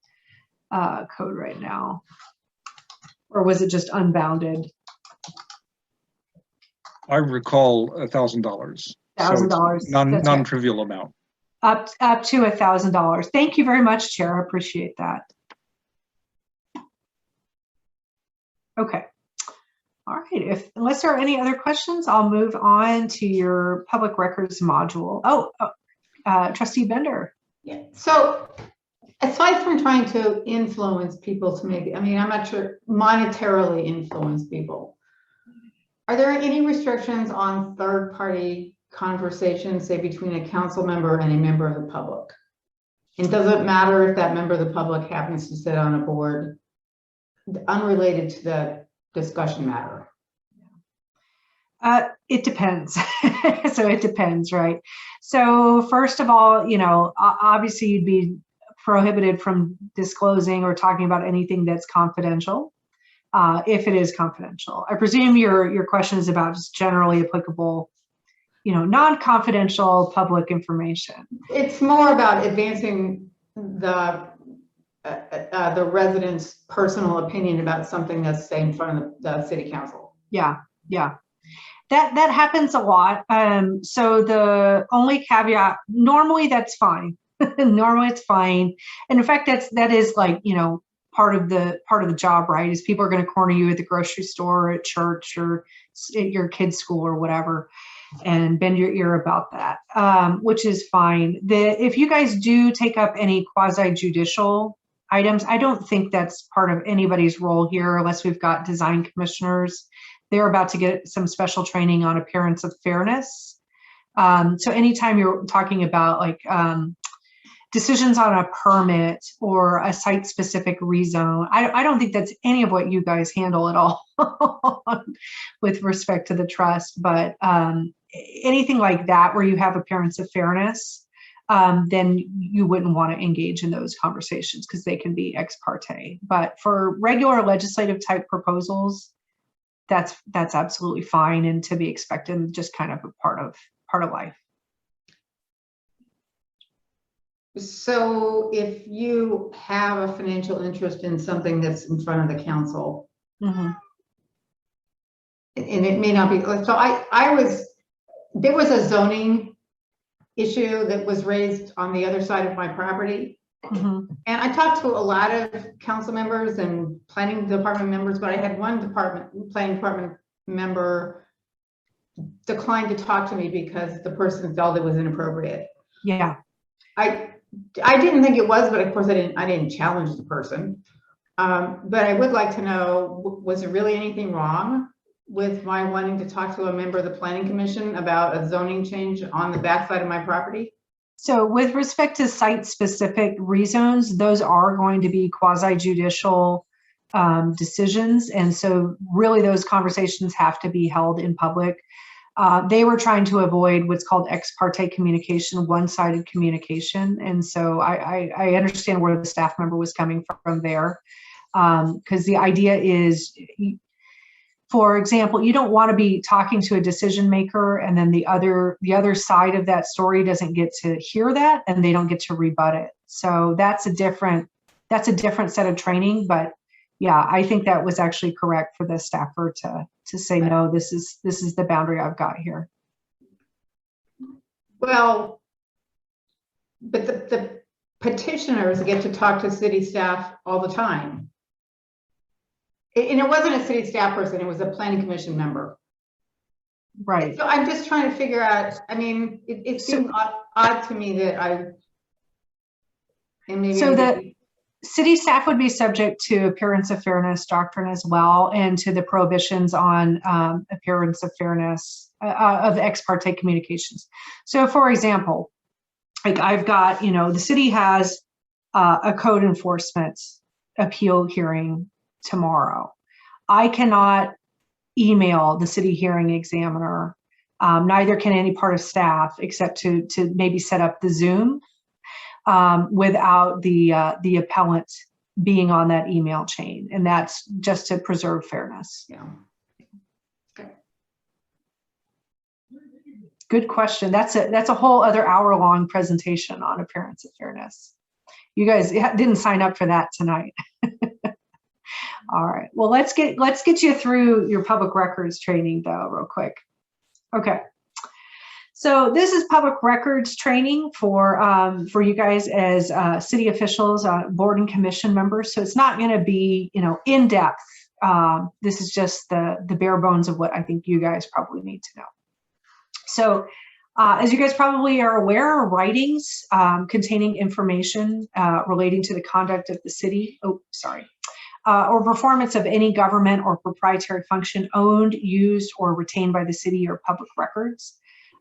code right now. Or was it just unbounded? I recall $1,000. $1,000. Non-trivial amount. Up to $1,000. Thank you very much, Chair. I appreciate that. Okay. All right. Unless there are any other questions, I'll move on to your public records module. Trustee Bender. Yeah. So aside from trying to influence people to make, I'm not sure, monetarily influence people, are there any restrictions on third-party conversations, say between a council member and a member of the public? And does it matter if that member of the public happens to sit on a board unrelated to the discussion matter? It depends. So it depends, right? So first of all, obviously you'd be prohibited from disclosing or talking about anything that's confidential, if it is confidential. I presume your question is about just generally applicable, non-confidential public information. It's more about advancing the residents' personal opinion about something that's, say, in front of the city council. Yeah. That happens a lot. So the only caveat, normally that's fine. Normally it's fine. And in fact, that is like, part of the job, right? Is people are going to corner you at the grocery store, at church, or at your kid's school or whatever, and bend your ear about that, which is fine. If you guys do take up any quasi-judicial items, I don't think that's part of anybody's role here, unless we've got design commissioners. They're about to get some special training on appearance of fairness. So anytime you're talking about like decisions on a permit or a site-specific rezone, I don't think that's any of what you guys handle at all with respect to the trust. But anything like that where you have appearance of fairness, then you wouldn't want to engage in those conversations because they can be ex parte. But for regular legislative type proposals, that's absolutely fine and to be expected, just kind of a part of life. So if you have a financial interest in something that's in front of the council, Mm-hmm. and it may not be, so there was a zoning issue that was raised on the other side of my property. Mm-hmm. And I talked to a lot of council members and planning department members, but I had one planning department member decline to talk to me because the person felt it was inappropriate. Yeah. I didn't think it was, but of course I didn't challenge the person. But I would like to know, was there really anything wrong with my wanting to talk to a member of the planning commission about a zoning change on the backside of my property? So with respect to site-specific rezones, those are going to be quasi-judicial decisions. And so really those conversations have to be held in public. They were trying to avoid what's called ex parte communication, one-sided communication. And so I understand where the staff member was coming from there. Because the idea is, for example, you don't want to be talking to a decision maker and then the other side of that story doesn't get to hear that and they don't get to rebut it. So that's a different set of training. But yeah, I think that was actually correct for the staffer to say, no, this is the boundary I've got here. Well, but the petitioners get to talk to city staff all the time. And it wasn't a city staff person, it was a planning commission member. Right. So I'm just trying to figure out, it seemed odd to me that the city staff would be subject to appearance of fairness doctrine as well, and to the prohibitions on appearance of fairness of ex parte communications. So for example, like I've got, the city has a code enforcement appeal hearing tomorrow. I cannot email the city hearing examiner. Neither can any part of staff, except to maybe set up the Zoom without the appellant being on that email chain, and that's just to preserve fairness. Yeah. Okay. Good question. That's a whole other hour-long presentation on appearance of fairness. You guys didn't sign up for that tonight. All right. Well, let's get you through your public records training though, real quick. Okay. So this is public records training for you guys as city officials, board and commission members. So it's not going to be, in depth. This is just the bare bones of what I think you guys probably need to know. So as you guys probably are aware, writings containing information relating to the conduct of the city, or performance of any government or proprietary function owned, used, or retained by the city or public records.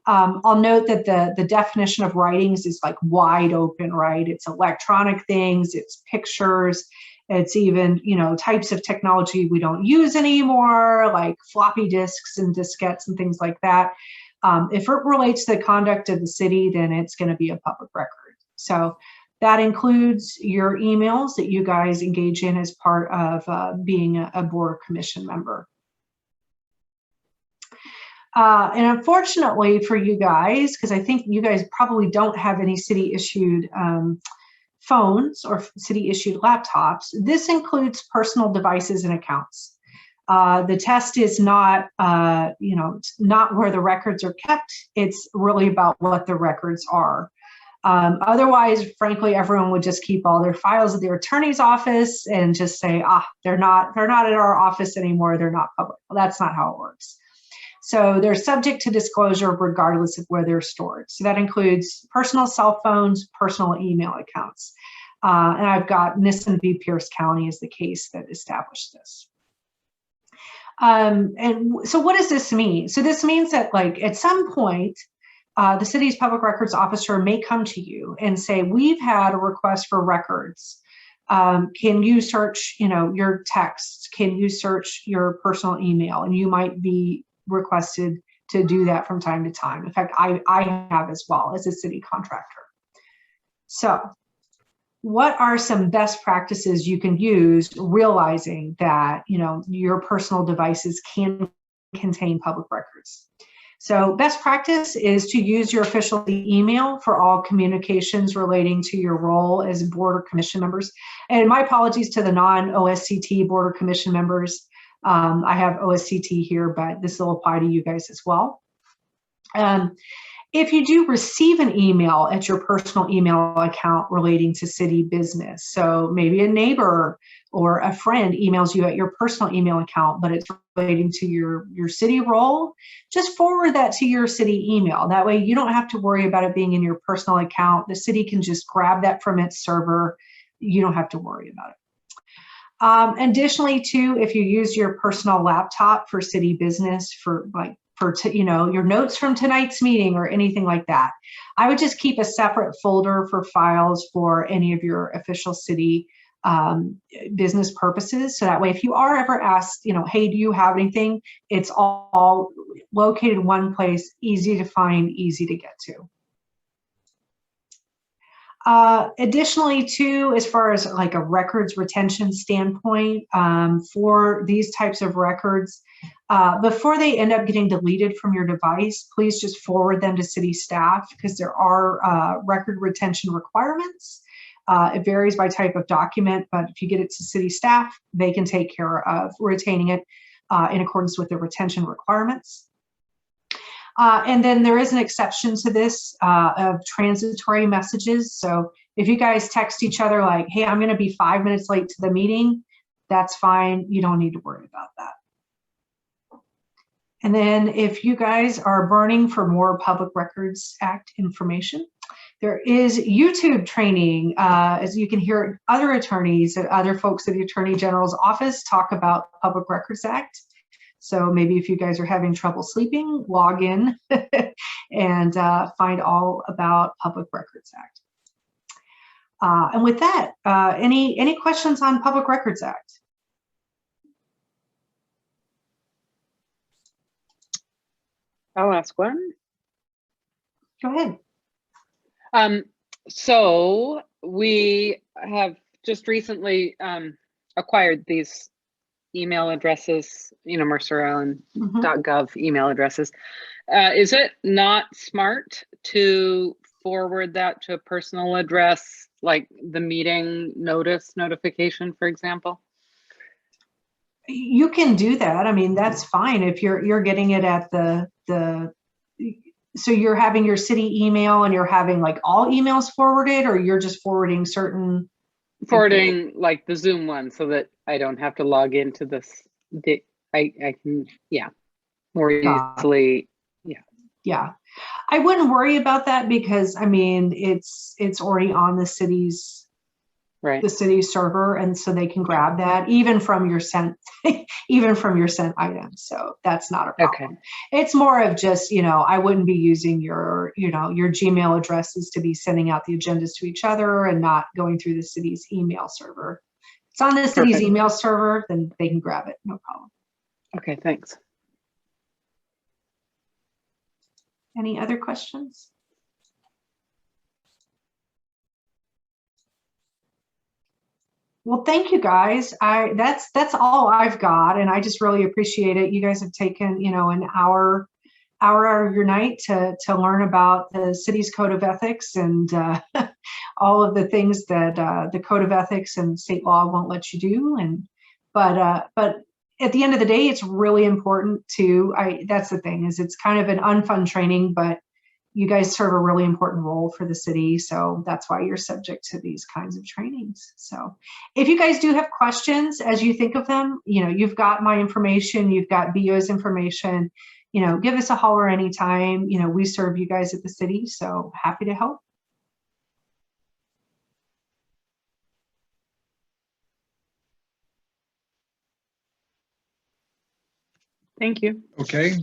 I'll note that the definition of writings is like wide open, right? It's electronic things, it's pictures, it's even, types of technology we don't use anymore, like floppy disks and diskettes and things like that. If it relates to the conduct of the city, then it's going to be a public record. So that includes your emails that you guys engage in as part of being a board or commission member. And unfortunately for you guys, because I think you guys probably don't have any city issued phones or city issued laptops, this includes personal devices and accounts. The test is not, not where the records are kept. It's really about what the records are. Otherwise, frankly, everyone would just keep all their files at their attorney's office and just say, they're not at our office anymore. They're not public. Well, that's not how it works. So they're subject to disclosure regardless of where they're stored. So that includes personal cell phones, personal email accounts. And I've got Nissen v. Pierce County is the case that established this. And so what does this mean? So this means that at some point, the city's public records officer may come to you and say, we've had a request for records. Can you search, your texts? Can you search your personal email? And you might be requested to do that from time to time. In fact, I have as well as a city contractor. So what are some best practices you can use, realizing that, your personal devices can contain public records? So best practice is to use your official email for all communications relating to your role as board or commission members. And my apologies to the non-OSCT board or commission members. I have OSCT here, but this will apply to you guys as well. If you do receive an email at your personal email account relating to city business, so maybe a neighbor or a friend emails you at your personal email account, but it's relating to your city role, just forward that to your city email. That way you don't have to worry about it being in your personal account. The city can just grab that from its server. You don't have to worry about it. Additionally, too, if you use your personal laptop for city business, for your notes from tonight's meeting or anything like that, I would just keep a separate folder for files for any of your official city business purposes. So that way, if you are ever asked, hey, do you have anything? It's all located in one place, easy to find, easy to get to. Additionally, too, as far as a records retention standpoint, for these types of records, before they end up getting deleted from your device, please just forward them to city staff, because there are record retention requirements. It varies by type of document, but if you get it to city staff, they can take care of retaining it in accordance with the retention requirements. And then there is an exception to this of transitory messages. So if you guys text each other like, hey, I'm going to be 5 minutes late to the meeting, that's fine. You don't need to worry about that. And then if you guys are burning for more Public Records Act information, there is YouTube training, as you can hear other attorneys and other folks at the Attorney General's office talk about Public Records Act. So maybe if you guys are having trouble sleeping, log in and find all about Public Records Act. And with that, any questions on Public Records Act? I'll ask one. Go ahead. So we have just recently acquired these email addresses, mercerisland.gov email addresses. Is it not smart to forward that to a personal address, like the meeting notification, for example? You can do that. I mean, that's fine if you're getting it at so you're having your city email and you're having like all emails forwarded, or you're just forwarding certain. Forwarding like the Zoom one so that I don't have to log into this. I can, more easily. Yeah. I wouldn't worry about that because I mean, it's already on the city's server, and so they can grab that even from your sent items. So that's not a problem. Okay. It's more of just, I wouldn't be using your Gmail addresses to be sending out the agendas to each other and not going through the city's email server. If it's on the city's email server, then they can grab it, no problem. Okay, thanks. Any other questions? Well, thank you guys. That's all I've got, and I just really appreciate it. You guys have taken, an hour out of your night to learn about the city's code of ethics and all of the things that the code of ethics and state law won't let you do. But at the end of the day, it's really important to. That's the thing, is it's kind of an unfun training, but you guys serve a really important role for the city. So that's why you're subject to these kinds of trainings. So if you guys do have questions as you think of them, you've got my information, you've got BO's information, give us a holler anytime. We serve you guys at the city, so happy to help. Thank you. Okay.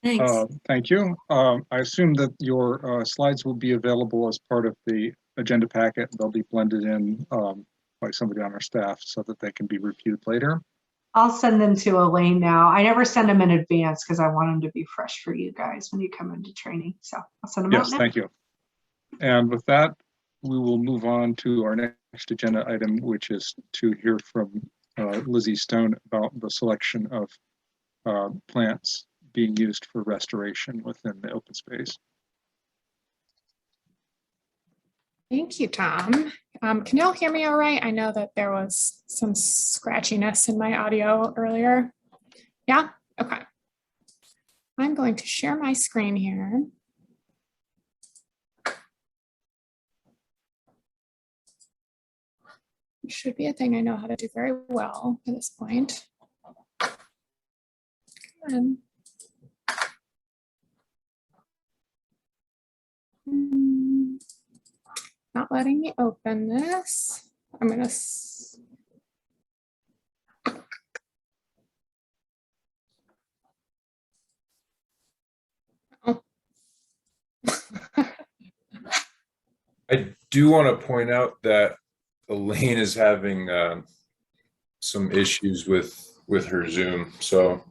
Thanks. Thank you. I assume that your slides will be available as part of the agenda packet. They'll be blended in by somebody on our staff so that they can be reviewed later. I'll send them to Elaine now. I never send them in advance because I want them to be fresh for you guys when you come into training. So I'll send them out now. Yes, thank you. And with that, we will move on to our next agenda item, which is to hear from Lizzie Stone about the selection of plants being used for restoration within the open space. Thank you, Tom. Can y'all hear me all right? I know that there was some scratchiness in my audio earlier. Yeah? Okay. I'm going to share my screen here. It should be a thing I know how to do very well at this point. Come on. Not letting me open this. I'm gonna. Oh. I do want to point out that Elaine is having some issues with her Zoom, so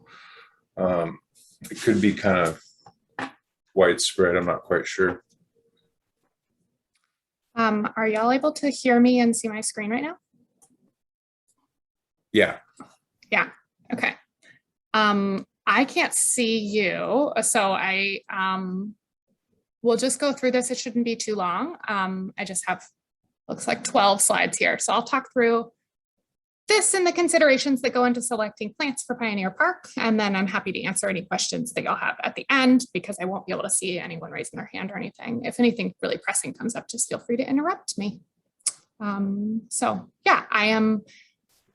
it could be kind of widespread. I'm not quite sure. Are y'all able to hear me and see my screen right now? Yeah. Yeah. Okay. I can't see you, so I we'll just go through this. It shouldn't be too long. I just have, looks like 12 slides here. So I'll talk through this and the considerations that go into selecting plants for Pioneer Park. And then I'm happy to answer any questions that y'all have at the end, because I won't be able to see anyone raising their hand or anything. If anything really pressing comes up, just feel free to interrupt me. So yeah, I am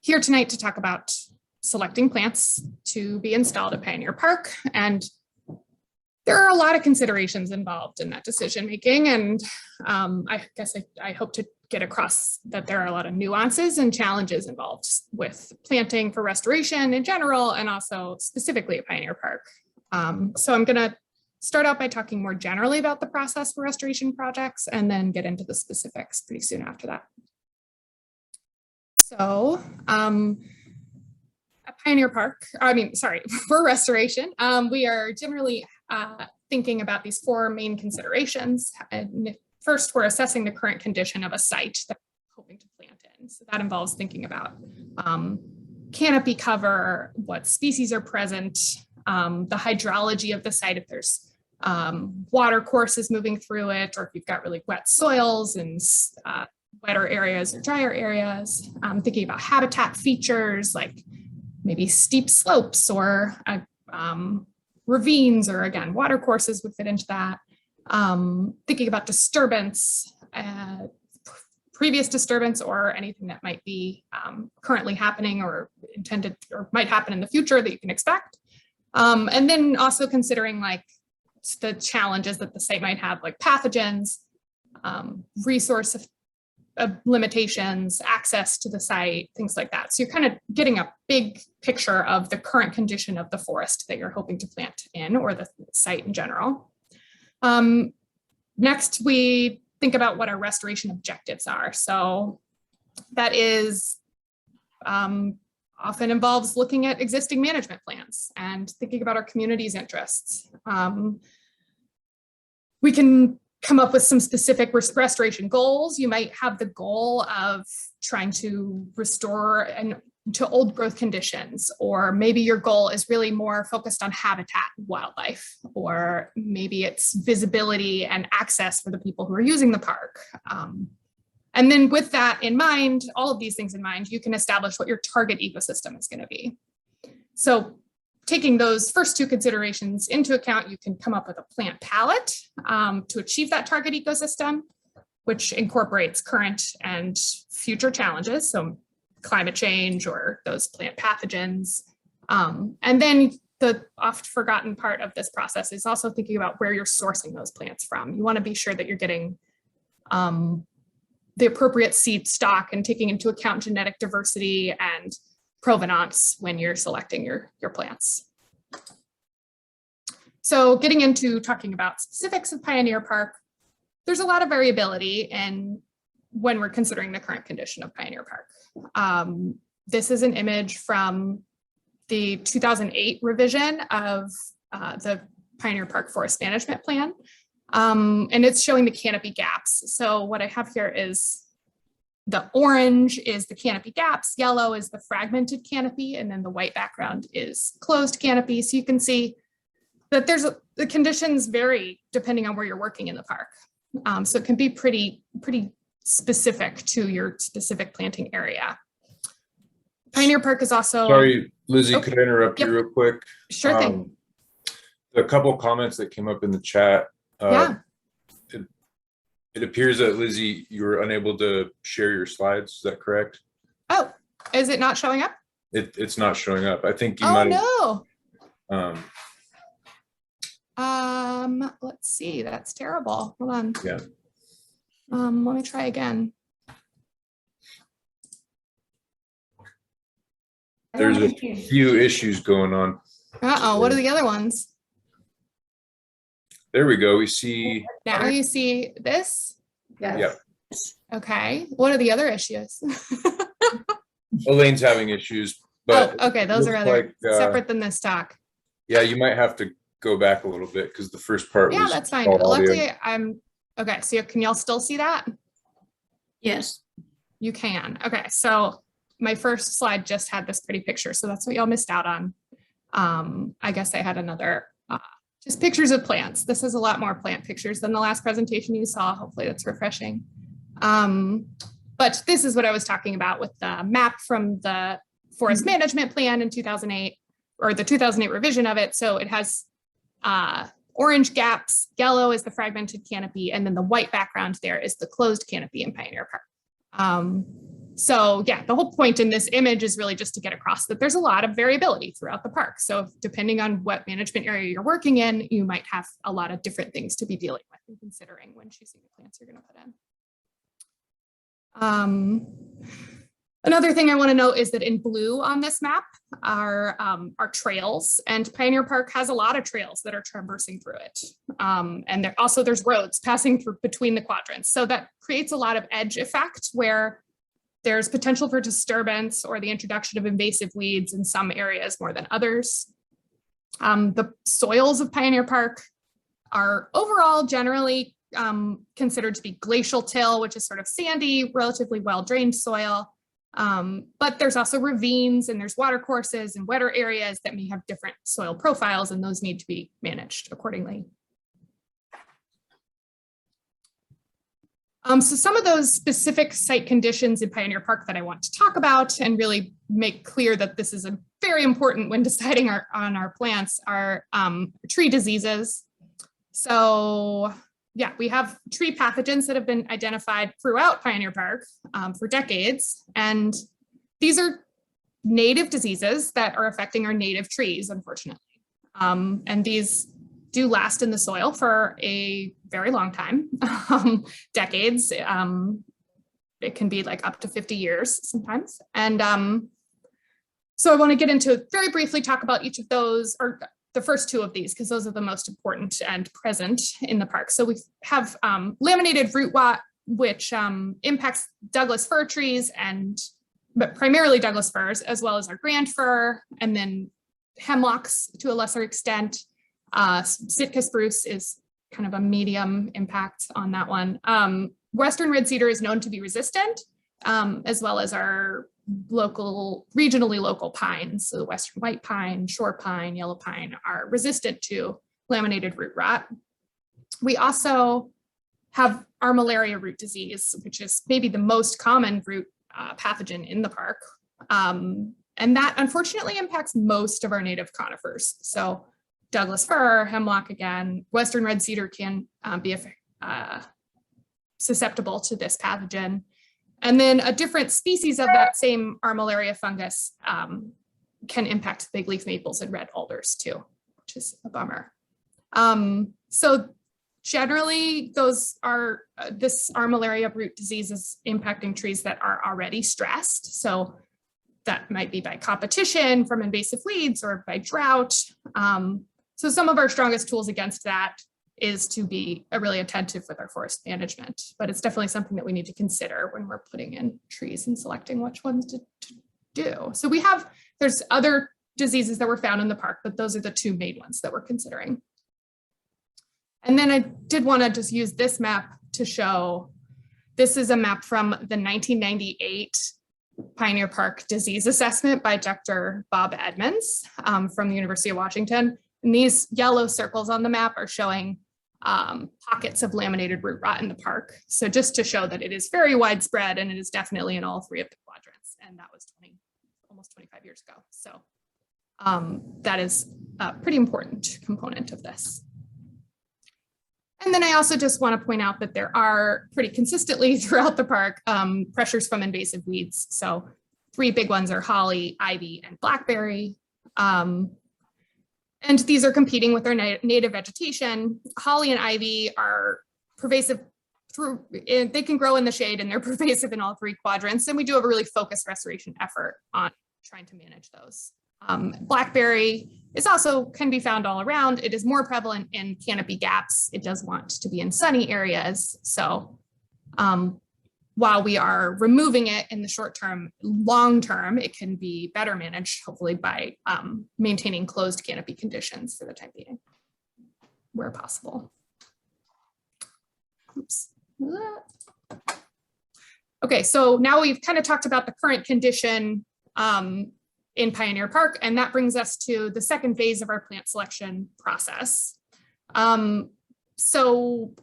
here tonight to talk about selecting plants to be installed at Pioneer Park. And there are a lot of considerations involved in that decision making. And I guess I hope to get across that there are a lot of nuances and challenges involved with planting for restoration in general, and also specifically at Pioneer Park. So I'm gonna start out by talking more generally about the process for restoration projects and then get into the specifics pretty soon after that. So at Pioneer Park, for restoration, we are generally thinking about these four main considerations. And first, we're assessing the current condition of a site that we're hoping to plant in. So that involves thinking about canopy cover, what species are present, the hydrology of the site, if there's water courses moving through it, or if you've got really wet soils and wetter areas or drier areas. Thinking about habitat features like maybe steep slopes or ravines, or again, water courses would fit into that. Thinking about disturbance, previous disturbance, or anything that might be currently happening or intended or might happen in the future that you can expect. And then also considering like the challenges that the site might have, like pathogens, resource limitations, access to the site, things like that. So you're kind of getting a big picture of the current condition of the forest that you're hoping to plant in, or the site in general. Next, we think about what our restoration objectives are. So that is often involves looking at existing management plans and thinking about our community's interests. We can come up with some specific restoration goals. You might have the goal of trying to restore to old growth conditions, or maybe your goal is really more focused on habitat and wildlife, or maybe it's visibility and access for the people who are using the park. And then with that in mind, all of these things in mind, you can establish what your target ecosystem is going to be. So taking those first two considerations into account, you can come up with a plant palette to achieve that target ecosystem, which incorporates current and future challenges, so climate change or those plant pathogens. And then the oft forgotten part of this process is also thinking about where you're sourcing those plants from. You want to be sure that you're getting the appropriate seed stock and taking into account genetic diversity and provenance when you're selecting your plants. So getting into talking about specifics of Pioneer Park, there's a lot of variability in when we're considering the current condition of Pioneer Park. This is an image from the 2008 revision of the Pioneer Park Forest Management Plan. And it's showing the canopy gaps. So what I have here is the orange is the canopy gaps, yellow is the fragmented canopy, and then the white background is closed canopy. So you can see that the conditions vary depending on where you're working in the park. So it can be pretty specific to your specific planting area. Pioneer Park is also— Sorry, Lizzie, could I interrupt you real quick? Sure thing. A couple of comments that came up in the chat. It appears that, Lizzie, you were unable to share your slides. Is that correct? Oh, is it not showing up? It's not showing up. I think you might. Oh, no. Let's see. That's terrible. Hold on. Yeah. Let me try again. There's a few issues going on. Uh-oh, what are the other ones? There we go. We see. Now you see this? Yes. Yep. Okay. What are the other issues? Elaine's having issues, but okay. Those are other separate than this talk. Yeah, you might have to go back a little bit because the first part was— that's fine. Luckily, okay. So can y'all still see that? Yes. You can. Okay. So my first slide just had this pretty picture. So that's what y'all missed out on. I guess I had another just pictures of plants. This is a lot more plant pictures than the last presentation you saw. Hopefully that's refreshing. But this is what I was talking about with the map from the Forest Management Plan in 2008, or the 2008 revision of it. So it has orange gaps, yellow is the fragmented canopy, and then the white background there is the closed canopy in Pioneer Park. So yeah, the whole point in this image is really just to get across that there's a lot of variability throughout the park. So depending on what management area you're working in, you might have a lot of different things to be dealing with and considering when choosing the plants you're going to put in. Another thing I want to note is that in blue on this map are trails, and Pioneer Park has a lot of trails that are traversing through it. And there's roads passing through between the quadrants. So that creates a lot of edge effect where there's potential for disturbance or the introduction of invasive weeds in some areas more than others. The soils of Pioneer Park are overall generally considered to be glacial till, which is sort of sandy, relatively well-drained soil. But there's also ravines and there's water courses and wetter areas that may have different soil profiles, and those need to be managed accordingly. So some of those specific site conditions in Pioneer Park that I want to talk about and really make clear that this is very important when deciding on our plants are tree diseases. So yeah, we have tree pathogens that have been identified throughout Pioneer Park for decades. And these are native diseases that are affecting our native trees, unfortunately. And these do last in the soil for a very long time, decades. It can be like up to 50 years sometimes. And so I want to get into very briefly talk about each of those, or the first two of these, because those are the most important and present in the park. So we have laminated root rot, which impacts Douglas fir trees, but primarily Douglas firs, as well as our grand fir, and then hemlocks to a lesser extent. Sitka spruce is kind of a medium impact on that one. Western red cedar is known to be resistant, as well as our regionally local pines. So the western white pine, shore pine, yellow pine are resistant to laminated root rot. We also have our malaria root disease, which is maybe the most common root pathogen in the park. And that unfortunately impacts most of our native conifers. So Douglas fir, hemlock again, western red cedar can be susceptible to this pathogen. And then a different species of that same armillaria fungus can impact big leaf maples and red alders too, which is a bummer. So generally those are, this armillaria root disease is impacting trees that are already stressed. So that might be by competition from invasive weeds or by drought. So some of our strongest tools against that is to be really attentive with our forest management, but it's definitely something that we need to consider when we're putting in trees and selecting which ones to do. So there's other diseases that were found in the park, but those are the two main ones that we're considering. And then I did want to just use this map to show, this is a map from the 1998 Pioneer Park Disease Assessment by Dr. Bob Edmonds from the University of Washington. And these yellow circles on the map are showing pockets of laminated root rot in the park. So just to show that it is very widespread and it is definitely in all three of the quadrants. And that was almost 25 years ago. So that is a pretty important component of this. And then I also just want to point out that there are pretty consistently throughout the park pressures from invasive weeds. So three big ones are holly, ivy, and blackberry. And these are competing with their native vegetation. Holly and ivy are pervasive they can grow in the shade and they're pervasive in all three quadrants. And we do have a really focused restoration effort on trying to manage those. Blackberry can be found all around. It is more prevalent in canopy gaps. It does want to be in sunny areas. So while we are removing it in the short term, long term, it can be better managed, hopefully by maintaining closed canopy conditions for the time being, where possible. Oops. Okay, so now we've kind of talked about the current condition in Pioneer Park, and that brings us to the second phase of our plant selection process. So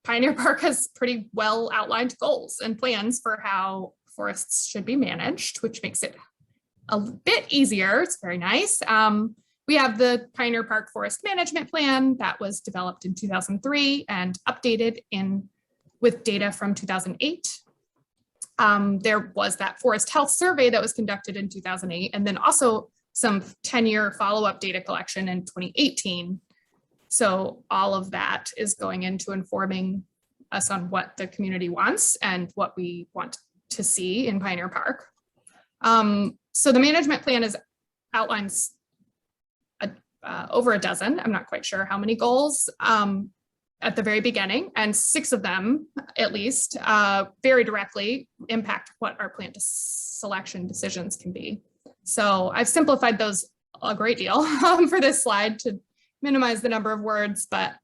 Pioneer Park has pretty well outlined goals and plans for how forests should be managed, which makes it a bit easier. It's very nice. We have the Pioneer Park Forest Management Plan that was developed in 2003 and updated with data from 2008. There was that forest health survey that was conducted in 2008, and then also some 10-year follow-up data collection in 2018. So all of that is going into informing us on what the community wants and what we want to see in Pioneer Park. So the management plan outlines over a dozen, I'm not quite sure how many goals at the very beginning, and 6 of them at least very directly impact what our plant selection decisions can be. So I've simplified those a great deal for this slide to minimize the number of words, but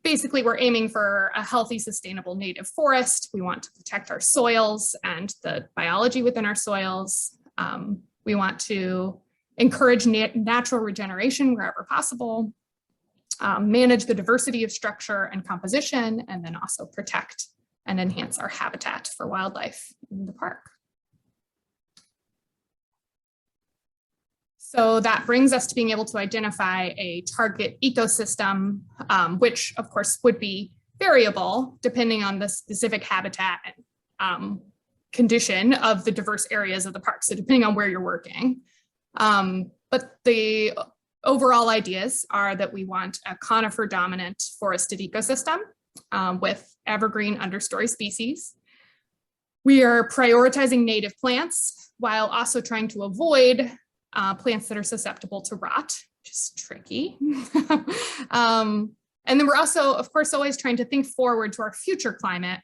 basically we're aiming for a healthy, sustainable native forest. We want to protect our soils and the biology within our soils. We want to encourage natural regeneration wherever possible, manage the diversity of structure and composition, and then also protect and enhance our habitat for wildlife in the park. So that brings us to being able to identify a target ecosystem, which of course would be variable depending on the specific habitat and condition of the diverse areas of the park. So depending on where you're working. But the overall ideas are that we want a conifer dominant forested ecosystem with evergreen understory species. We are prioritizing native plants while also trying to avoid plants that are susceptible to rot, which is tricky. And then we're also, of course, always trying to think forward to our future climate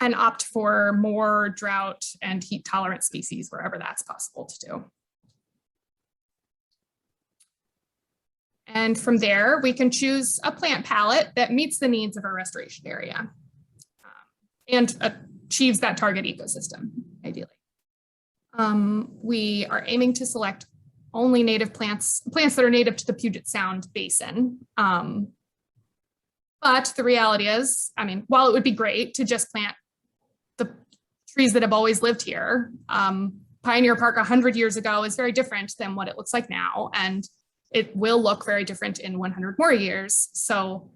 and opt for more drought and heat tolerant species wherever that's possible to do. And from there, we can choose a plant palette that meets the needs of our restoration area and achieves that target ecosystem, ideally. We are aiming to select only native plants that are native to the Puget Sound Basin. But the reality is, I mean, while it would be great to just plant the trees that have always lived here, Pioneer Park 100 years ago is very different than what it looks like now. And it will look very different in 100 more years. So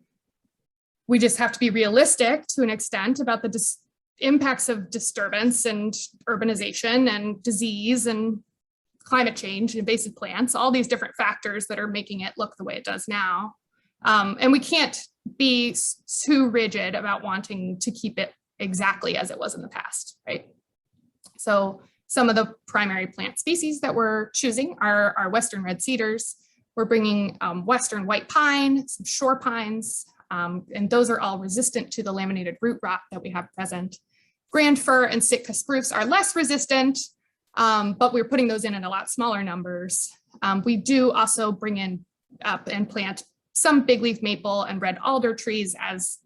we just have to be realistic to an extent about the impacts of disturbance and urbanization and disease and climate change, invasive plants, all these different factors that are making it look the way it does now. And we can't be too rigid about wanting to keep it exactly as it was in the past, right? So some of the primary plant species that we're choosing are our Western red cedars. We're bringing Western white pine, some shore pines, and those are all resistant to the laminated root rot that we have present. Grand fir and Sitka spruce are less resistant, but we're putting those in a lot smaller numbers. We do also bring in up and plant some big leaf maple and red alder trees as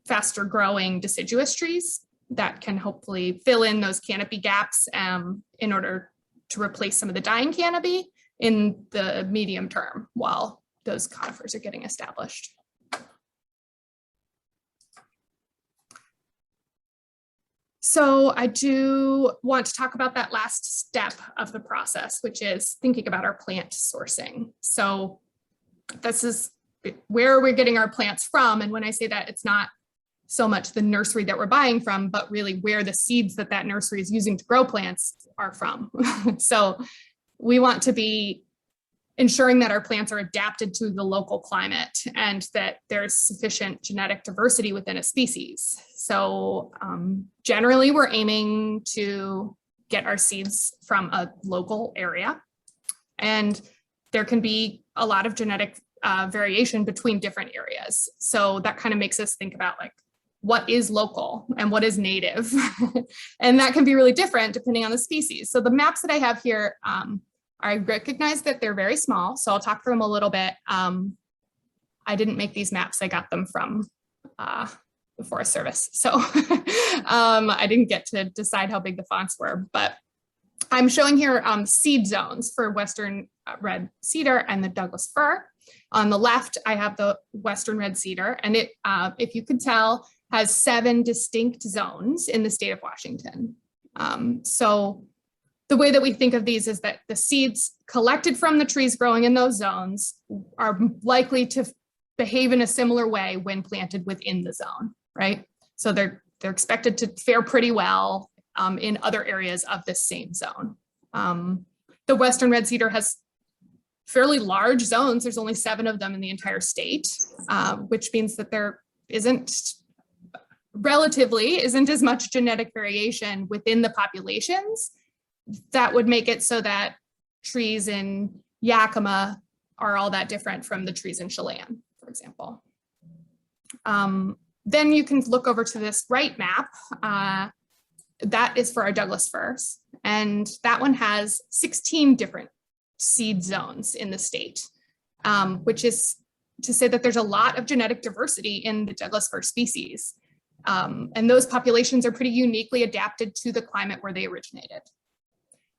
faster growing deciduous trees that can hopefully fill in those canopy gaps in order to replace some of the dying canopy in the medium term while those conifers are getting established. So I do want to talk about that last step of the process, which is thinking about our plant sourcing. So this is where we're getting our plants from. And when I say that, it's not so much the nursery that we're buying from, but really where the seeds that nursery is using to grow plants are from. So we want to be ensuring that our plants are adapted to the local climate and that there's sufficient genetic diversity within a species. So generally we're aiming to get our seeds from a local area, and there can be a lot of genetic variation between different areas. So that kind of makes us think about like, what is local and what is native? And that can be really different depending on the species. So the maps that I have here, I recognize that they're very small, so I'll talk through them a little bit. I didn't make these maps, I got them from the Forest Service. So I didn't get to decide how big the fonts were, but I'm showing here seed zones for Western red cedar and the Douglas fir. On the left, I have the Western red cedar, and it, if you could tell, has 7 distinct zones in the state of Washington. So the way that we think of these is that the seeds collected from the trees growing in those zones are likely to behave in a similar way when planted within the zone, right? So they're expected to fare pretty well in other areas of this same zone. The Western red cedar has fairly large zones. There's only 7 of them in the entire state, which means that there isn't relatively isn't as much genetic variation within the populations that would make it so that trees in Yakima are all that different from the trees in Chelan, for example. Then you can look over to this right map. That is for our Douglas firs. And that one has 16 different seed zones in the state, which is to say that there's a lot of genetic diversity in the Douglas fir species. And those populations are pretty uniquely adapted to the climate where they originated.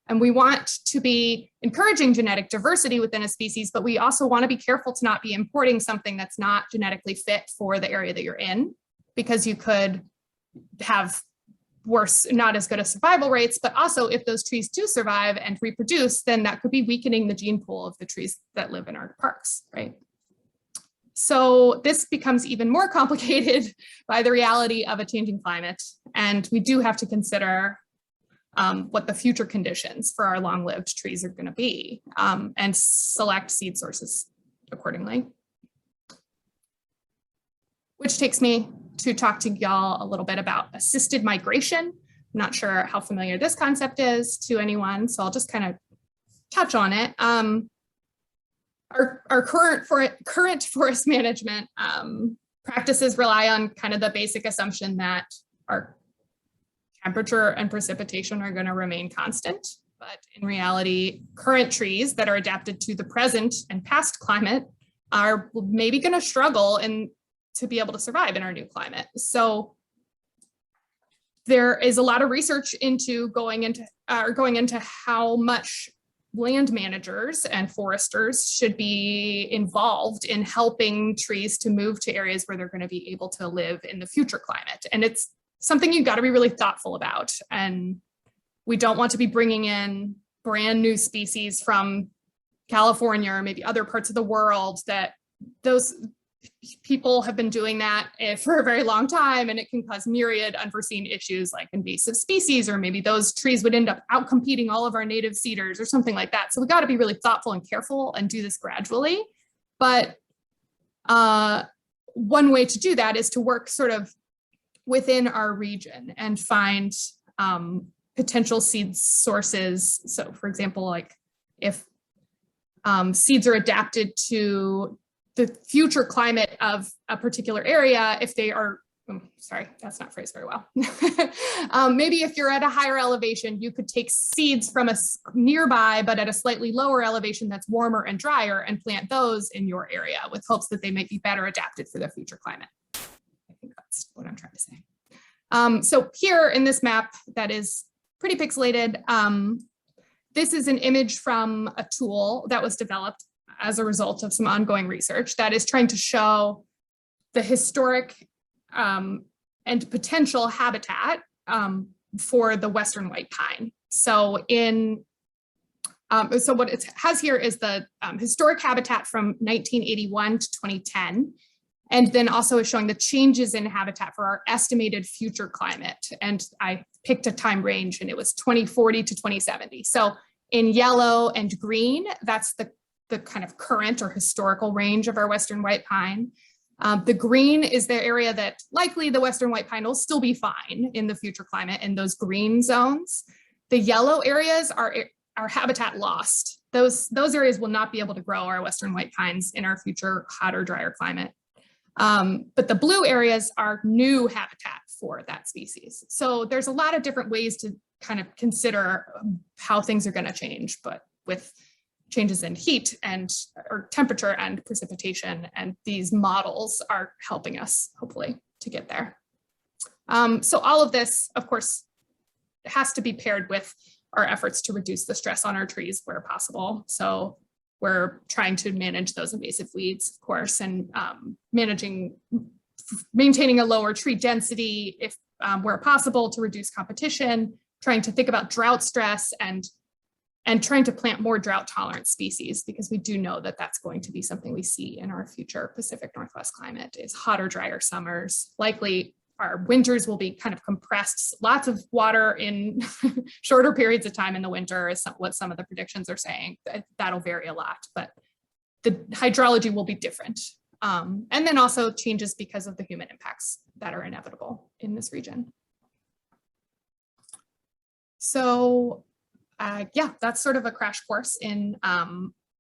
And we want to be encouraging genetic diversity within a species, but we also want to be careful to not be importing something that's not genetically fit for the area that you're in, because you could have worse, not as good as survival rates, but also if those trees do survive and reproduce, then that could be weakening the gene pool of the trees that live in our parks, right? So this becomes even more complicated by the reality of a changing climate. And we do have to consider what the future conditions for our long-lived trees are going to be, and select seed sources accordingly. Which takes me to talk to y'all a little bit about assisted migration. I'm not sure how familiar this concept is to anyone, so I'll just kind of touch on it. Our current forest management practices rely on kind of the basic assumption that our temperature and precipitation are going to remain constant, but in reality, current trees that are adapted to the present and past climate are maybe going to struggle to be able to survive in our new climate. So there is a lot of research into going into how much land managers and foresters should be involved in helping trees to move to areas where they're going to be able to live in the future climate. And it's something you've got to be really thoughtful about. And we don't want to be bringing in brand new species from California or maybe other parts of the world that those people have been doing that for a very long time, and it can cause myriad unforeseen issues like invasive species, or maybe those trees would end up outcompeting all of our native cedars or something like that. So we got to be really thoughtful and careful and do this gradually. But one way to do that is to work sort of within our region and find potential seed sources. So for example, like if seeds are adapted to the future climate of a particular area, if they are, sorry, that's not phrased very well. Maybe if you're at a higher elevation, you could take seeds from a nearby, but at a slightly lower elevation that's warmer and drier, and plant those in your area with hopes that they might be better adapted for the future climate. I think that's what I'm trying to say. So here in this map that is pretty pixelated, this is an image from a tool that was developed as a result of some ongoing research that is trying to show the historic and potential habitat for the Western white pine. So so what it has here is the historic habitat from 1981 to 2010, and then also is showing the changes in habitat for our estimated future climate. And I picked a time range, and it was 2040 to 2070. So in yellow and green, that's the kind of current or historical range of our Western white pine. The green is the area that likely the Western white pine will still be fine in the future climate in those green zones. The yellow areas are habitat lost. Those areas will not be able to grow our Western white pines in our future hotter, drier climate. But the blue areas are new habitat for that species. So there's a lot of different ways to kind of consider how things are going to change, but with changes in heat or temperature and precipitation, and these models are helping us hopefully to get there. So all of this, of course, has to be paired with our efforts to reduce the stress on our trees where possible. So we're trying to manage those invasive weeds, of course, and maintaining a lower tree density if where possible to reduce competition, trying to think about drought stress and trying to plant more drought tolerant species, because we do know that that's going to be something we see in our future Pacific Northwest climate is hotter, drier summers. Likely our winters will be kind of compressed, lots of water in shorter periods of time in the winter is what some of the predictions are saying. That'll vary a lot, but the hydrology will be different. And then also changes because of the human impacts that are inevitable in this region. So yeah, that's sort of a crash course in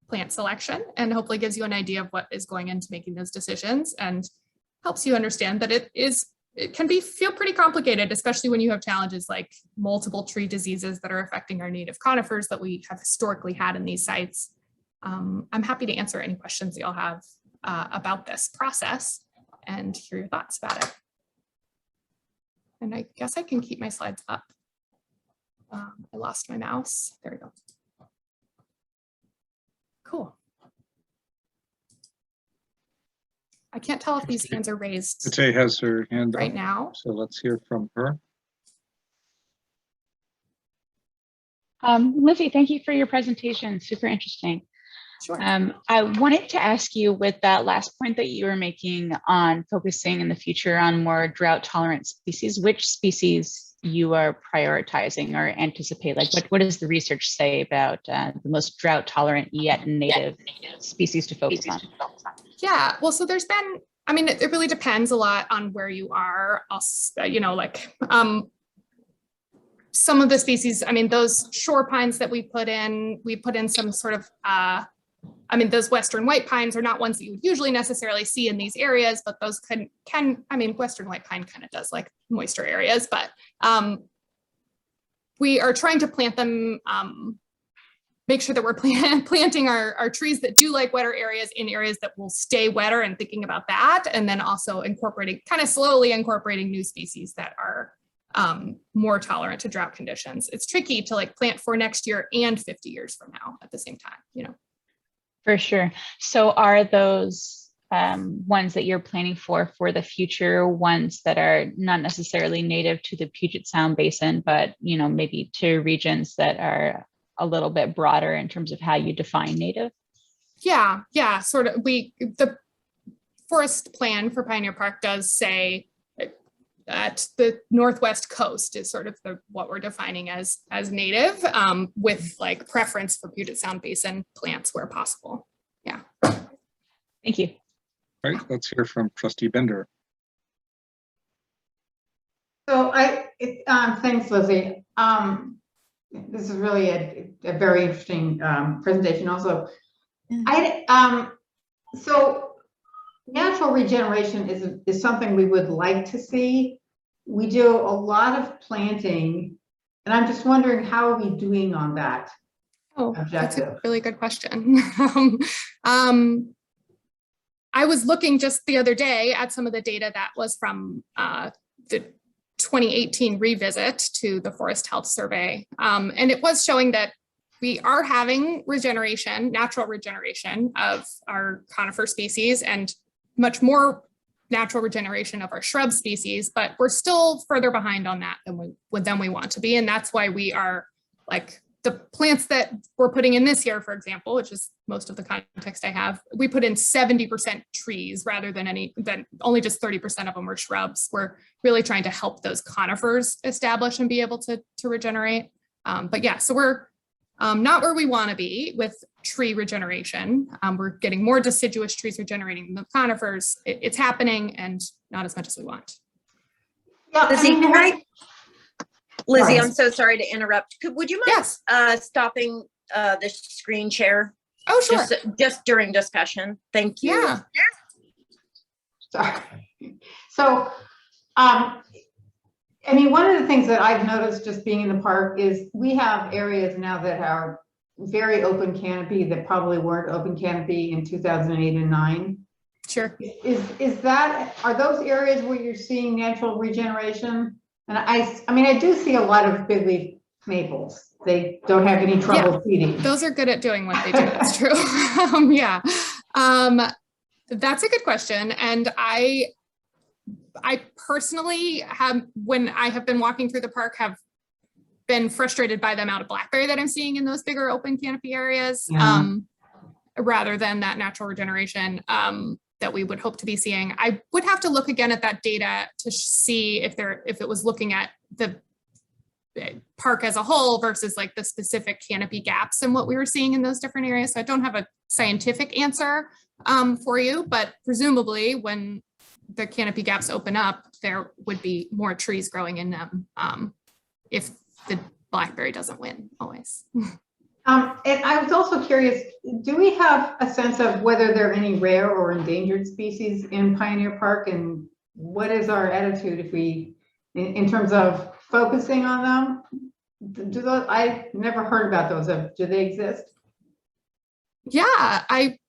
plant selection, and hopefully gives you an idea of what is going into making those decisions and helps you understand that it can feel pretty complicated, especially when you have challenges like multiple tree diseases that are affecting our native conifers that we have historically had in these sites. I'm happy to answer any questions that you'll have about this process and hear your thoughts about it. And I guess I can keep my slides up. I lost my mouse. There we go. Cool. I can't tell if these hands are raised Ate has her hand right up, now. so let's hear from her. Lizzie, thank you for your presentation. Super interesting. Sure. I wanted to ask you, with that last point that you were making on focusing in the future on more drought tolerant species, which species you are prioritizing or anticipate? Like what does the research say about the most drought tolerant yet native species to focus on? Yeah, well, so there's been, I mean, it really depends a lot on where you are. Also, you know, like some of the species, I mean, those shore pines that we put in some sort of, I mean, those Western white pines are not ones that you would usually necessarily see in these areas, but those can I mean, Western white pine kind of does like moisture areas, but we are trying to plant them, make sure that we're planting our trees that do like wetter areas in areas that will stay wetter, and thinking about that. And then also incorporating, kind of slowly incorporating new species that are more tolerant to drought conditions. It's tricky to like plant for next year and 50 years from now at the same time, you know. For sure. So are those ones that you're planning for the future ones that are not necessarily native to the Puget Sound Basin, but, you know, maybe to regions that are a little bit broader in terms of how you define native? Yeah, sort of. The forest plan for Pioneer Park does say that the Northwest coast is sort of what we're defining as native, with like preference for Puget Sound Basin plants where possible. Yeah. Thank you. All right, let's hear from Trustee Bender. So thanks, Lizzie. This is really a very interesting presentation also. So natural regeneration is something we would like to see. We do a lot of planting, and I'm just wondering, how are we doing on that objective? That's a really good question. I was looking just the other day at some of the data that was from the 2018 revisit to the Forest Health Survey. And it was showing that we are having regeneration, natural regeneration of our conifer species, and much more natural regeneration of our shrub species, but we're still further behind on that than we want to be. And that's why we are like the plants that we're putting in this year, for example, which is most of the context I have, we put in 70% trees rather than only just 30% of them were shrubs. We're really trying to help those conifers establish and be able to regenerate. But yeah, so we're not where we want to be with tree regeneration. We're getting more deciduous trees regenerating than the conifers. It's happening, and not as much as we want. Yeah, Lizzie, I'm so sorry to interrupt. Would you mind Yes. Stopping the screen share? Oh, sure. Just during discussion. Thank you. Yeah. Sorry. So, I mean, one of the things that I've noticed just being in the park is we have areas now that are very open canopy that probably weren't open canopy in 2008 and 9. Sure. Are those areas where you're seeing natural regeneration? And I mean, I do see a lot of big leaf maples. They don't have any trouble feeding. Those are good at doing what they do. That's true. Yeah. That's a good question. And I personally have, when I have been walking through the park, have been frustrated by the amount of blackberry that I'm seeing in those bigger open canopy areas, rather than that natural regeneration that we would hope to be seeing. I would have to look again at that data to see if it was looking at the park as a whole versus like the specific canopy gaps and what we were seeing in those different areas. So I don't have a scientific answer for you, but presumably when the canopy gaps open up, there would be more trees growing in them if the blackberry doesn't win always. And I was also curious, do we have a sense of whether there are any rare or endangered species in Pioneer Park? And what is our attitude if we, in terms of focusing on them? Do those, I never heard about those. Do they exist? Yeah,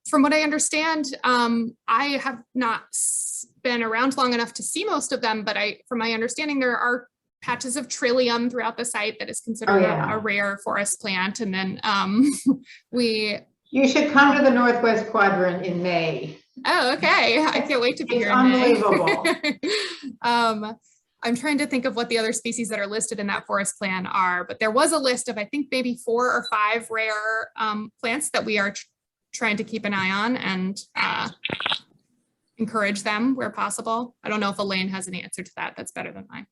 from what I understand, I have not been around long enough to see most of them, but from my understanding, there are patches of Trillium throughout the site that is considered a rare forest plant. And then You should come to the Northwest Quadrant in May. Oh, okay. I can't wait to be here. Unbelievable. I'm trying to think of what the other species that are listed in that forest plan are, but there was a list of, I think, maybe 4 or 5 rare plants that we are trying to keep an eye on and encourage them where possible. I don't know if Elaine has an answer to that. That's better than mine.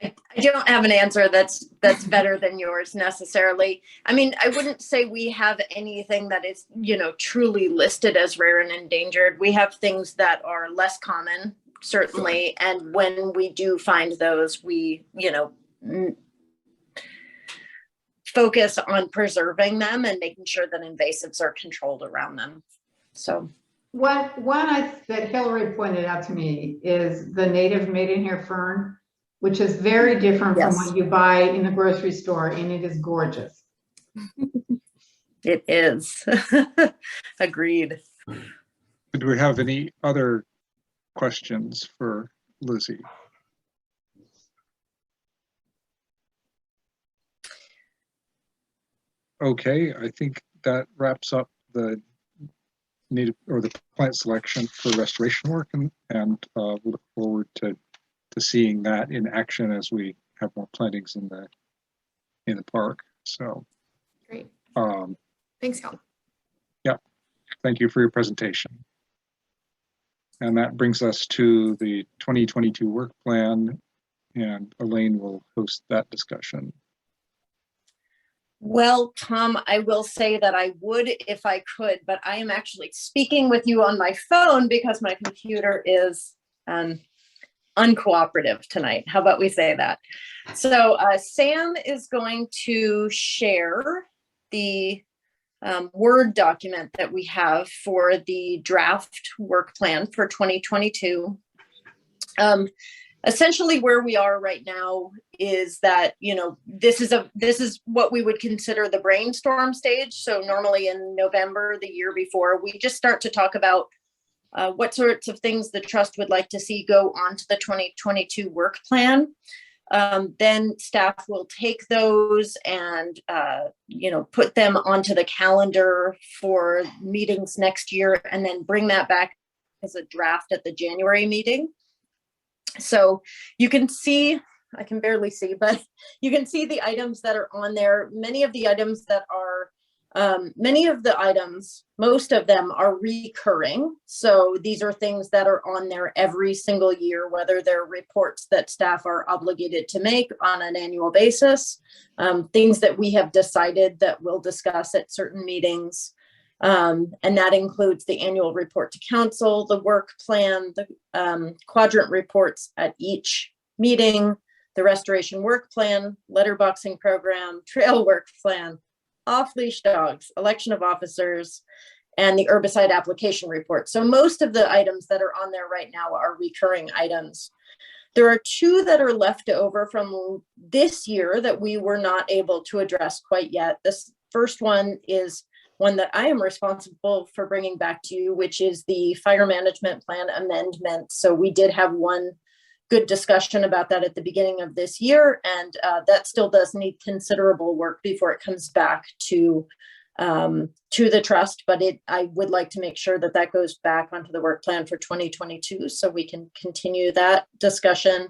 I don't have an answer that's better than yours necessarily. I mean, I wouldn't say we have anything that is, truly listed as rare and endangered. We have things that are less common, certainly. And when we do find those, we, focus on preserving them and making sure that invasives are controlled around them. So one that Hillary pointed out to me is the native maidenhair fern, which is very different from what you buy in the grocery store, and it is gorgeous. It is. Agreed. Do we have any other questions for Lizzie? Okay, I think that wraps up the native or the plant selection for restoration work, and we look forward to seeing that in action as we have more plantings in the park. So great. Thanks, Hal. Yeah, thank you for your presentation. And that brings us to the 2022 work plan, and Elaine will host that discussion. Well, Tom, I will say that I would if I could, but I am actually speaking with you on my phone because my computer is uncooperative tonight. How about we say that? So Sam is going to share the Word document that we have for the draft work plan for 2022. Essentially where we are right now is that, this is what we would consider the brainstorm stage. So normally in November, the year before, we just start to talk about what sorts of things the trust would like to see go onto the 2022 work plan. Then staff will take those and, put them onto the calendar for meetings next year, and then bring that back as a draft at the January meeting. So you can see, I can barely see, but you can see the items that are on there. Many of the items, most of them are recurring. So these are things that are on there every single year, whether they're reports that staff are obligated to make on an annual basis, things that we have decided that we'll discuss at certain meetings. And that includes the annual report to council, the work plan, the quadrant reports at each meeting, the restoration work plan, letterboxing program, trail work plan, off-leash dogs, election of officers, and the herbicide application report. So most of the items that are on there right now are recurring items. There are 2 that are left over from this year that we were not able to address quite yet. This first one is one that I am responsible for bringing back to you, which is the fire management plan amendment. So we did have one good discussion about that at the beginning of this year, and that still does need considerable work before it comes back to the trust. But I would like to make sure that that goes back onto the work plan for 2022 so we can continue that discussion.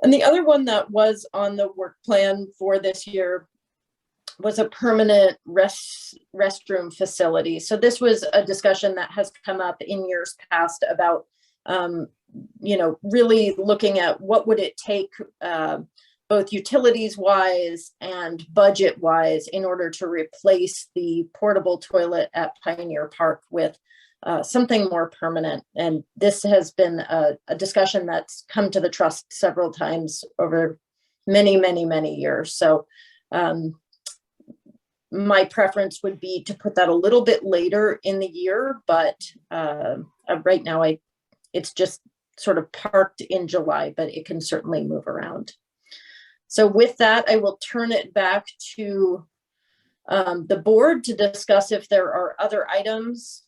And the other one that was on the work plan for this year was a permanent restroom facility. So this was a discussion that has come up in years past about, really looking at what would it take, both utilities wise and budget wise, in order to replace the portable toilet at Pioneer Park with something more permanent. And this has been a discussion that's come to the trust several times over many, many, many years. So my preference would be to put that a little bit later in the year, but right now it's just sort of parked in July, but it can certainly move around. So with that, I will turn it back to the board to discuss if there are other items.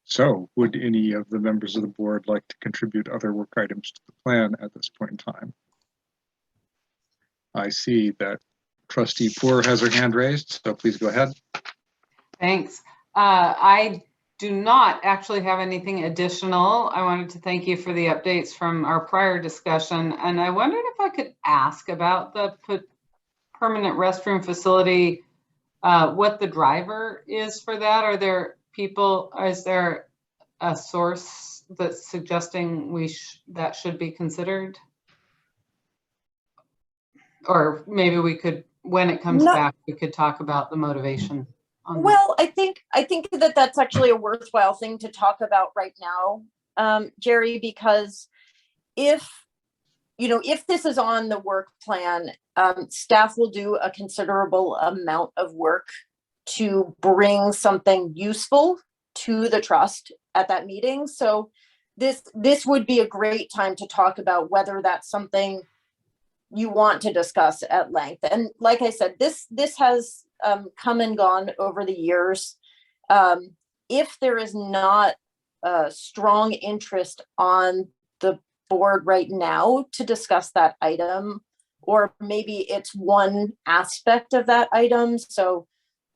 So would any of the members of the board like to contribute other work items to the plan at this point in time? I see that Trustee Poor has her hand raised, so please go ahead. Thanks. I do not actually have anything additional. I wanted to thank you for the updates from our prior discussion. And I wondered if I could ask about the permanent restroom facility, what the driver is for that. Are there people, is there a source that's suggesting that should be considered? Or maybe we could, when it comes back, we could talk about the motivation. Well, I think that that's actually a worthwhile thing to talk about right now, Jerry, because if this is on the work plan, staff will do a considerable amount of work to bring something useful to the trust at that meeting. So this would be a great time to talk about whether that's something you want to discuss at length. And like I said, this has come and gone over the years. If there is not a strong interest on the board right now to discuss that item, or maybe it's one aspect of that item, so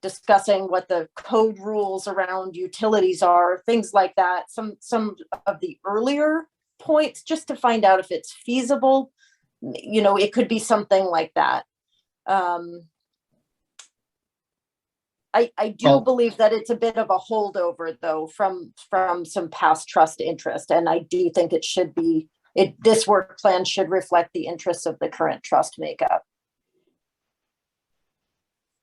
discussing what the code rules around utilities are, things like that, some of the earlier points, just to find out if it's feasible. It could be something like that. I do believe that it's a bit of a holdover, though, from some past trust interest, and I do think it should be. This work plan should reflect the interests of the current trust makeup.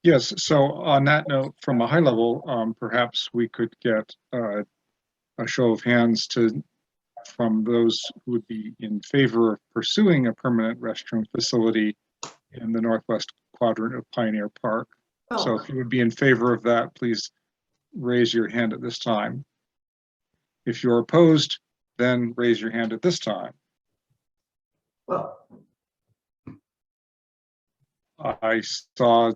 Yes. So on that note, from a high level, perhaps we could get a show of hands from those who would be in favor of pursuing a permanent restroom facility in the northwest quadrant of Pioneer Park. Oh. So if you would be in favor of that, please raise your hand at this time. If you're opposed, then raise your hand at this time. Well, I saw,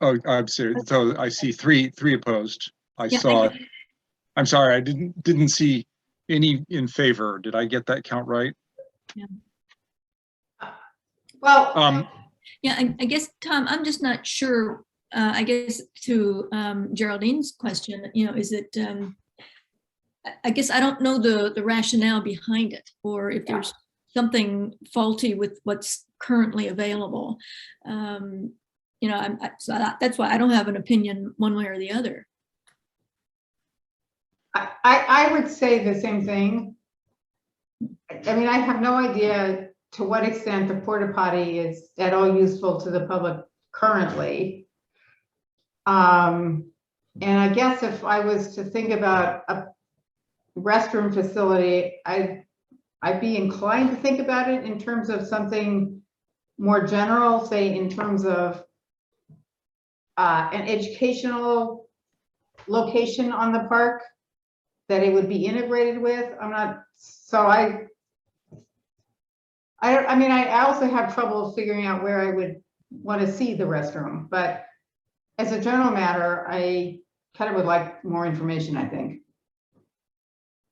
oh, I'm serious. So I see three opposed. I'm sorry, I didn't see any in favor. Did I get that count right? Yeah. well, Yeah, I guess, Tom, I'm just not sure. I guess to Geraldine's question, is it, I guess I don't know the rationale behind it, or if there's something faulty with what's currently available. So that's why I don't have an opinion one way or the other. I would say the same thing. I mean, I have no idea to what extent the porta potty is at all useful to the public currently. And I guess if I was to think about a restroom facility, I'd be inclined to think about it in terms of something more general, say in terms of an educational location on the park that it would be integrated with. I'm not, so I mean, I also have trouble figuring out where I would want to see the restroom, but as a general matter, I kind of would like more information, I think.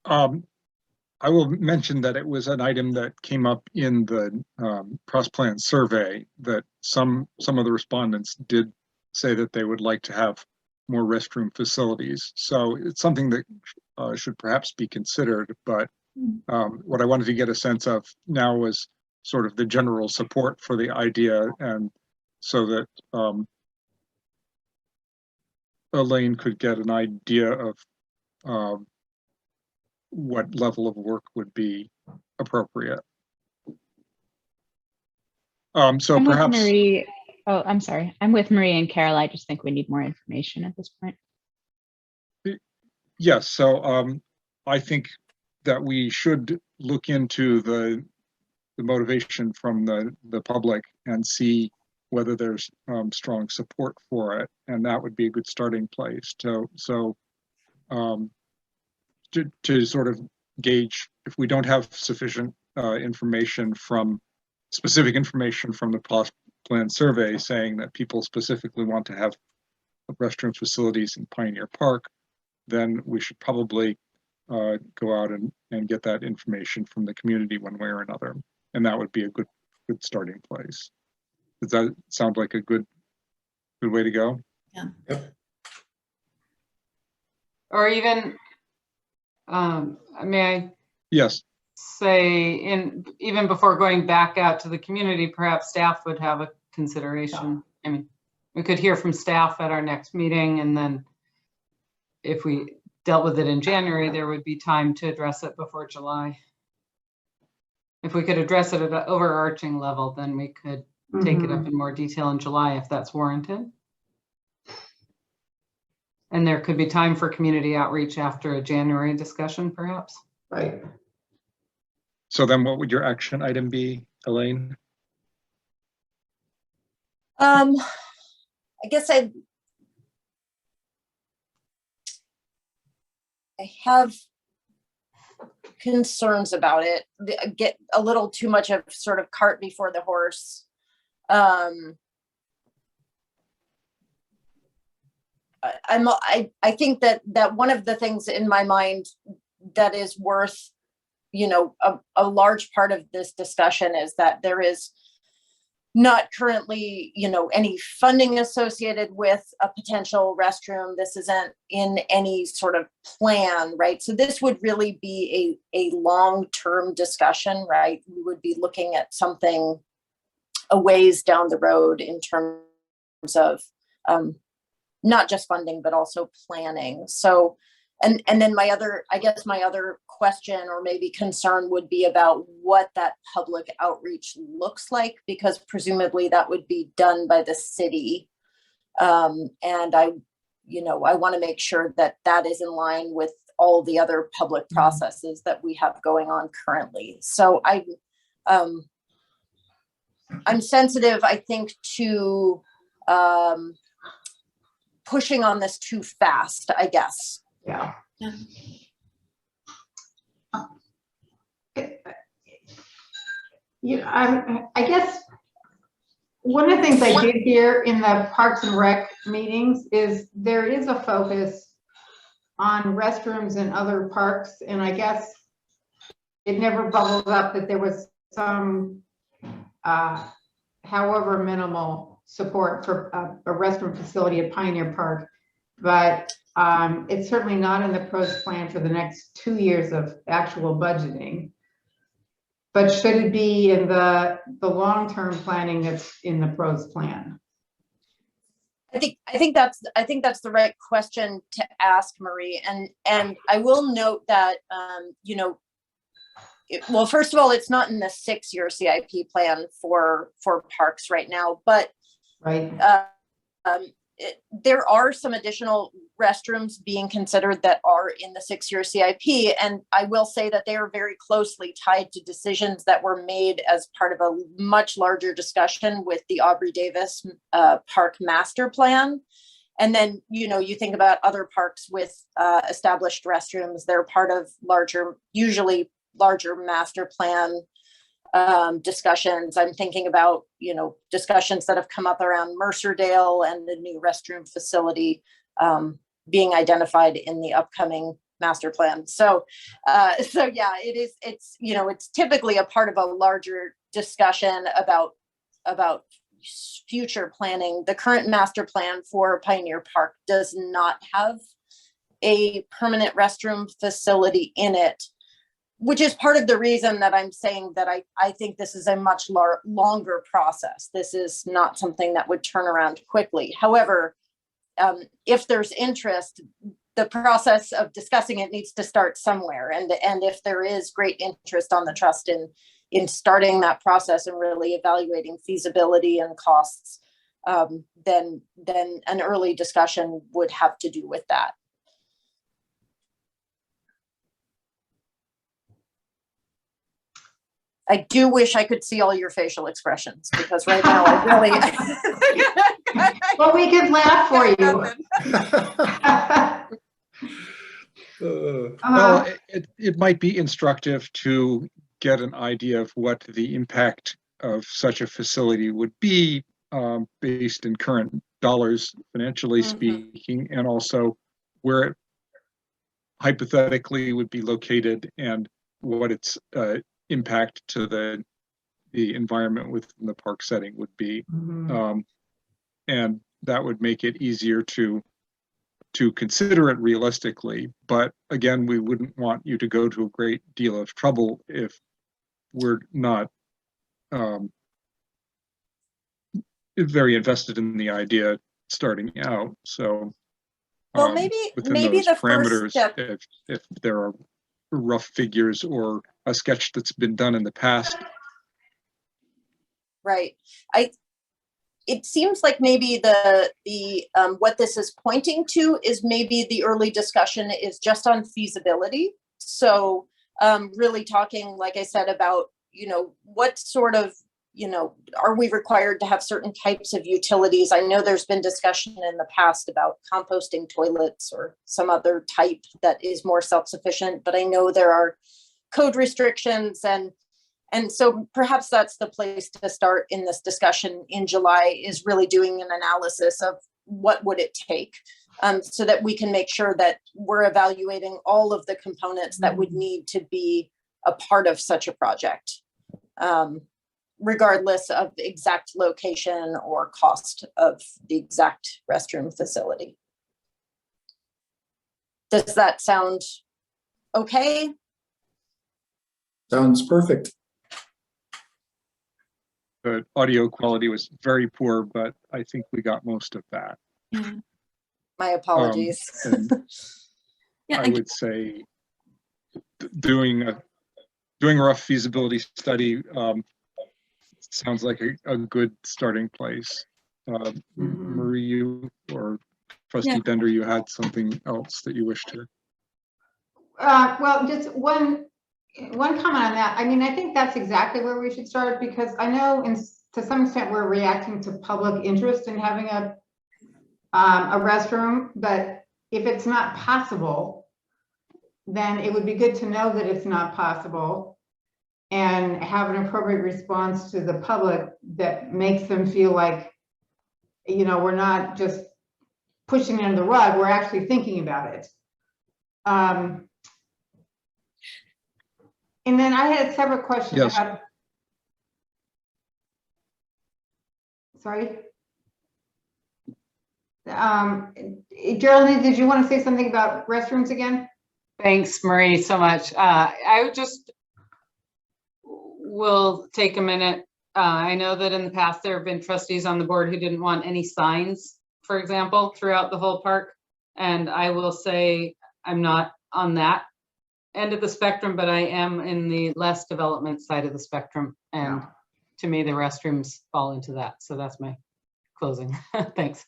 I will mention that it was an item that came up in the cross-plan survey, that some of the respondents did say that they would like to have more restroom facilities. So it's something that should perhaps be considered, but what I wanted to get a sense of now was sort of the general support for the idea, and so that Elaine could get an idea of what level of work would be appropriate. So I'm with perhaps Marie. Oh, I'm sorry. I'm with Marie and Carol. I just think we need more information at this point. Yes, so I think that we should look into the motivation from the public and see whether there's strong support for it, and that would be a good starting place to sort of gauge if we don't have sufficient specific information from the plan survey saying that people specifically want to have restroom facilities in Pioneer Park, then we should probably go out and get that information from the community one way or another. And that would be a good starting place. Does that sound like a good way to go? Yeah. Yep. Or even, may I Yes. say, even before going back out to the community, perhaps staff would have a consideration. I mean, we could hear from staff at our next meeting, and then if we dealt with it in January, there would be time to address it before July. If we could address it at an overarching level, then we could take it up in more detail in July if that's warranted. And there could be time for community outreach after a January discussion, perhaps. Right. So then what would your action item be, Elaine? I guess I have concerns about it. Get a little too much of sort of cart before the horse. I think that one of the things in my mind that is worth, a large part of this discussion is that there is not currently, any funding associated with a potential restroom. This isn't in any sort of plan, right? So this would really be a long-term discussion, right? We would be looking at something a ways down the road in terms of not just funding, but also planning. So, and then my other question or maybe concern would be about what that public outreach looks like, because presumably that would be done by the city. And I want to make sure that that is in line with all the other public processes that we have going on currently. So I'm sensitive, I think, to pushing on this too fast, I guess. Yeah. I guess one of the things I did hear in the Parks and Rec meetings is there is a focus on restrooms in other parks, and I guess it never bubbled up that there was some, however minimal, support for a restroom facility at Pioneer Park, but it's certainly not in the pros plan for the next 2 years of actual budgeting. But should it be in the long-term planning that's in the pros plan? I think that's the right question to ask, Marie. And I will note that well, first of all, it's not in the 6-year CIP plan for parks right now, but right. There are some additional restrooms being considered that are in the 6-year CIP. And I will say that they are very closely tied to decisions that were made as part of a much larger discussion with the Aubrey Davis Park Master Plan. And then, you think about other parks with established restrooms, they're part of usually larger master plan discussions. I'm thinking about, discussions that have come up around Mercerdale and the new restroom facility being identified in the upcoming master plan. So yeah, it's typically a part of a larger discussion about future planning. The current master plan for Pioneer Park does not have a permanent restroom facility in it, which is part of the reason that I'm saying that I think this is a much longer process. This is not something that would turn around quickly. However, if there's interest, the process of discussing it needs to start somewhere. And if there is great interest on the trust in starting that process and really evaluating feasibility and costs, then an early discussion would have to do with that. I do wish I could see all your facial expressions, because right now I really. Well, we could laugh for you. Well, it might be instructive to get an idea of what the impact of such a facility would be, based in current dollars, financially speaking, and also where it hypothetically would be located and what its impact to the environment within the park setting would be. And that would make it easier to consider it realistically. But again, we wouldn't want you to go to a great deal of trouble if we're not very invested in the idea starting out. So Well, maybe within those the first parameters, step. if there are rough figures or a sketch that's been done in the past. Right. It seems like maybe the what this is pointing to is maybe the early discussion is just on feasibility. So really talking, like I said, about, what sort of, are we required to have certain types of utilities? I know there's been discussion in the past about composting toilets or some other type that is more self-sufficient, but I know there are code restrictions, and so perhaps that's the place to start in this discussion in July, is really doing an analysis of what would it take, so that we can make sure that we're evaluating all of the components that would need to be a part of such a project, regardless of the exact location or cost of the exact restroom facility. Does that sound okay? Sounds perfect. The audio quality was very poor, but I think we got most of that. My apologies. Yeah, I would say doing a rough feasibility study sounds like a good starting place. Marie, you or Trustee Bender, you had something else that you wish to? Well, just one comment on that. I mean, I think that's exactly where we should start, because I know to some extent we're reacting to public interest in having a restroom, but if it's not possible, then it would be good to know that it's not possible and have an appropriate response to the public that makes them feel like, we're not just pushing it under the rug, we're actually thinking about it. And then I had a separate question about. Sorry. Geraldine, did you want to say something about restrooms again? Thanks, Marie, so much. I will take a minute. I know that in the past there have been trustees on the board who didn't want any signs, for example, throughout the whole park. And I will say I'm not on that end of the spectrum, but I am in the less development side of the spectrum. And to me, the restrooms fall into that. So that's my closing. Thanks.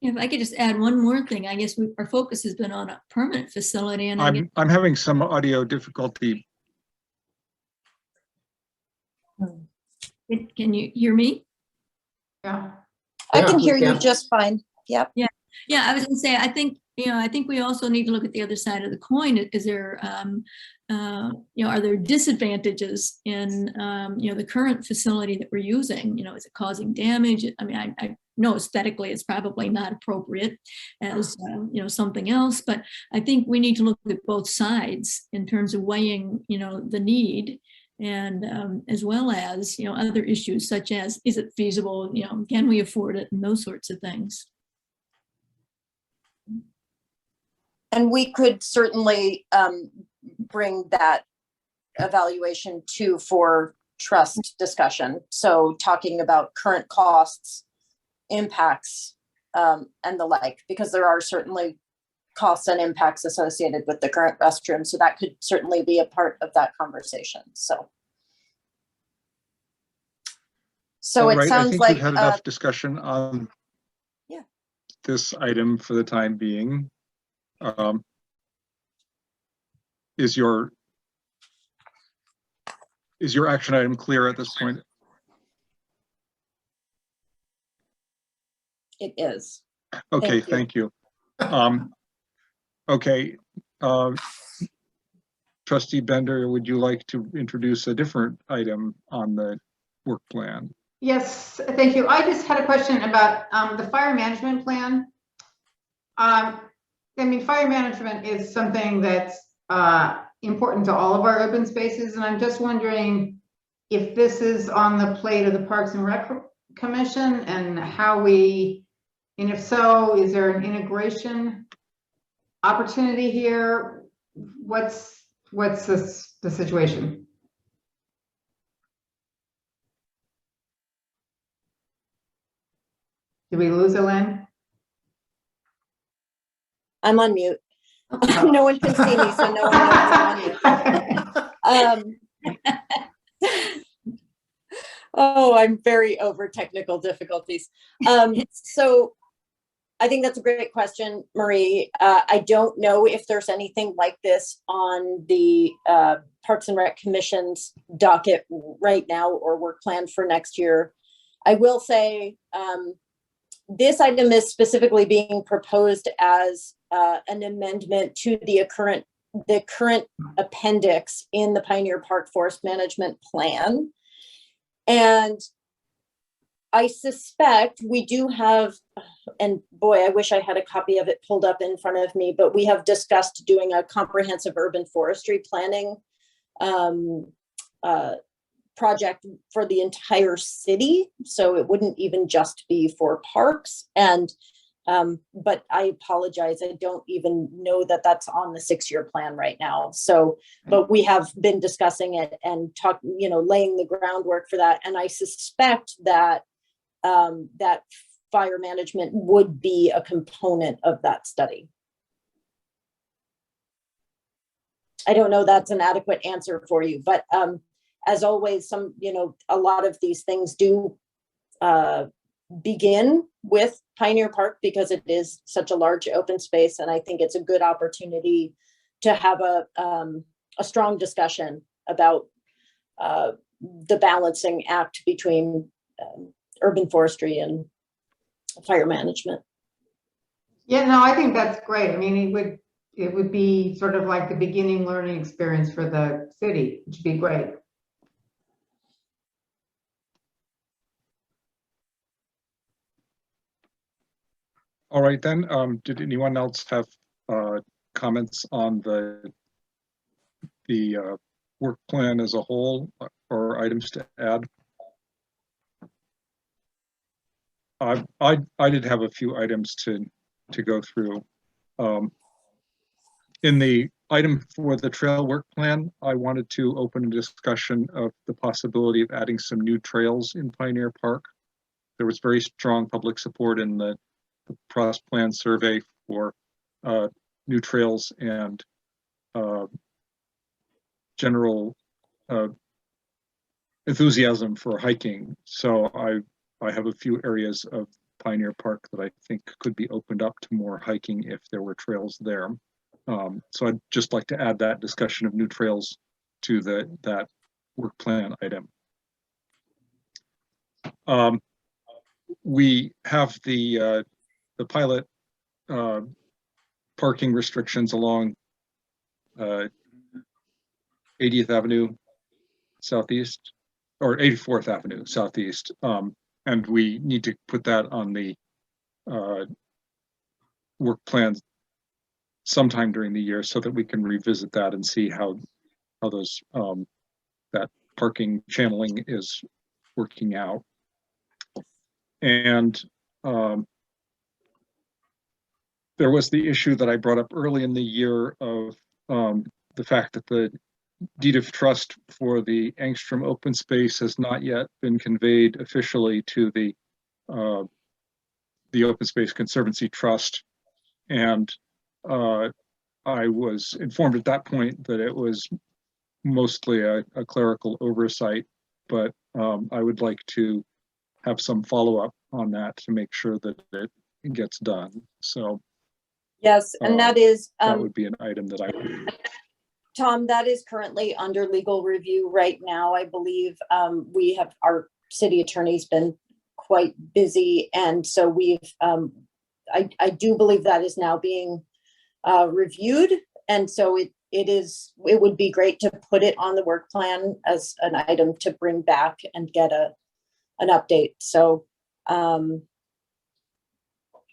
If I could just add one more thing, I guess our focus has been on a permanent facility, and I'm having some audio difficulty. Can you hear me? Yeah. I can hear you just fine. Yep. Yeah. I was going to say, I think we also need to look at the other side of the coin. Is there, are there disadvantages in, the current facility that we're using? Is it causing damage? I mean, I know aesthetically it's probably not appropriate as, something else, but I think we need to look at both sides in terms of weighing, the need, and as well as, other issues such as, is it feasible? Can we afford it? And those sorts of things. And we could certainly bring that evaluation too for trust discussion. So talking about current costs, impacts, and the like, because there are certainly costs and impacts associated with the current restroom. So that could certainly be a part of that conversation. So So All it right, I sounds think like, we've had enough discussion on Yeah. this item for the time being. Is your action item clear at this point? it is. Okay, Thank you. thank you. Okay, Trustee Bender, would you like to introduce a different item on the work plan? Yes, thank you. I just had a question about the fire management plan. I mean, fire management is something that's important to all of our open spaces, and I'm just wondering if this is on the plate of the Parks and Rec Commission and how we, and if so, is there an integration opportunity here? What's the situation? Did we lose Elaine? I'm on mute. No one can see me, so no one knows I'm on mute. Oh, I'm very over technical difficulties. So I think that's a great question, Marie. I don't know if there's anything like this on the Parks and Rec Commission's docket right now or work plan for next year. I will say this item is specifically being proposed as an amendment to the current appendix in the Pioneer Park Forest Management Plan. And I suspect we do have, and boy, I wish I had a copy of it pulled up in front of me, but we have discussed doing a comprehensive urban forestry planning project for the entire city. So it wouldn't even just be for parks. And, but I apologize, I don't even know that that's on the 6-year plan right now. So, but we have been discussing it and laying the groundwork for that. And I suspect that that fire management would be a component of that study. I don't know that's an adequate answer for you, but as always, a lot of these things do begin with Pioneer Park because it is such a large open space. And I think it's a good opportunity to have a strong discussion about the balancing act between urban forestry and fire management. Yeah, no, I think that's great. I mean, it would be sort of like the beginning learning experience for the city, which would be great. All right then, did anyone else have comments on the work plan as a whole or items to add? I did have a few items to go through. In the item for the trail work plan, I wanted to open a discussion of the possibility of adding some new trails in Pioneer Park. There was very strong public support in the cross plan survey for new trails and general enthusiasm for hiking. So I have a few areas of Pioneer Park that I think could be opened up to more hiking if there were trails there. So I'd just like to add that discussion of new trails to that work plan item. We have the pilot parking restrictions along 80th Avenue Southeast, or 84th Avenue Southeast. And we need to put that on the work plan sometime during the year so that we can revisit that and see how those that parking channeling is working out. And there was the issue that I brought up early in the year of the fact that the deed of trust for the Angstrom open space has not yet been conveyed officially to the Open Space Conservancy Trust. And I was informed at that point that it was mostly a clerical oversight, but I would like to have some follow-up on that to make sure that it gets done. So Yes, and that is, that would be an item that I would. Tom, that is currently under legal review right now. I believe we have, our city attorney's been quite busy. And so we've, I do believe that is now being reviewed. And so it would be great to put it on the work plan as an item to bring back and get an update. So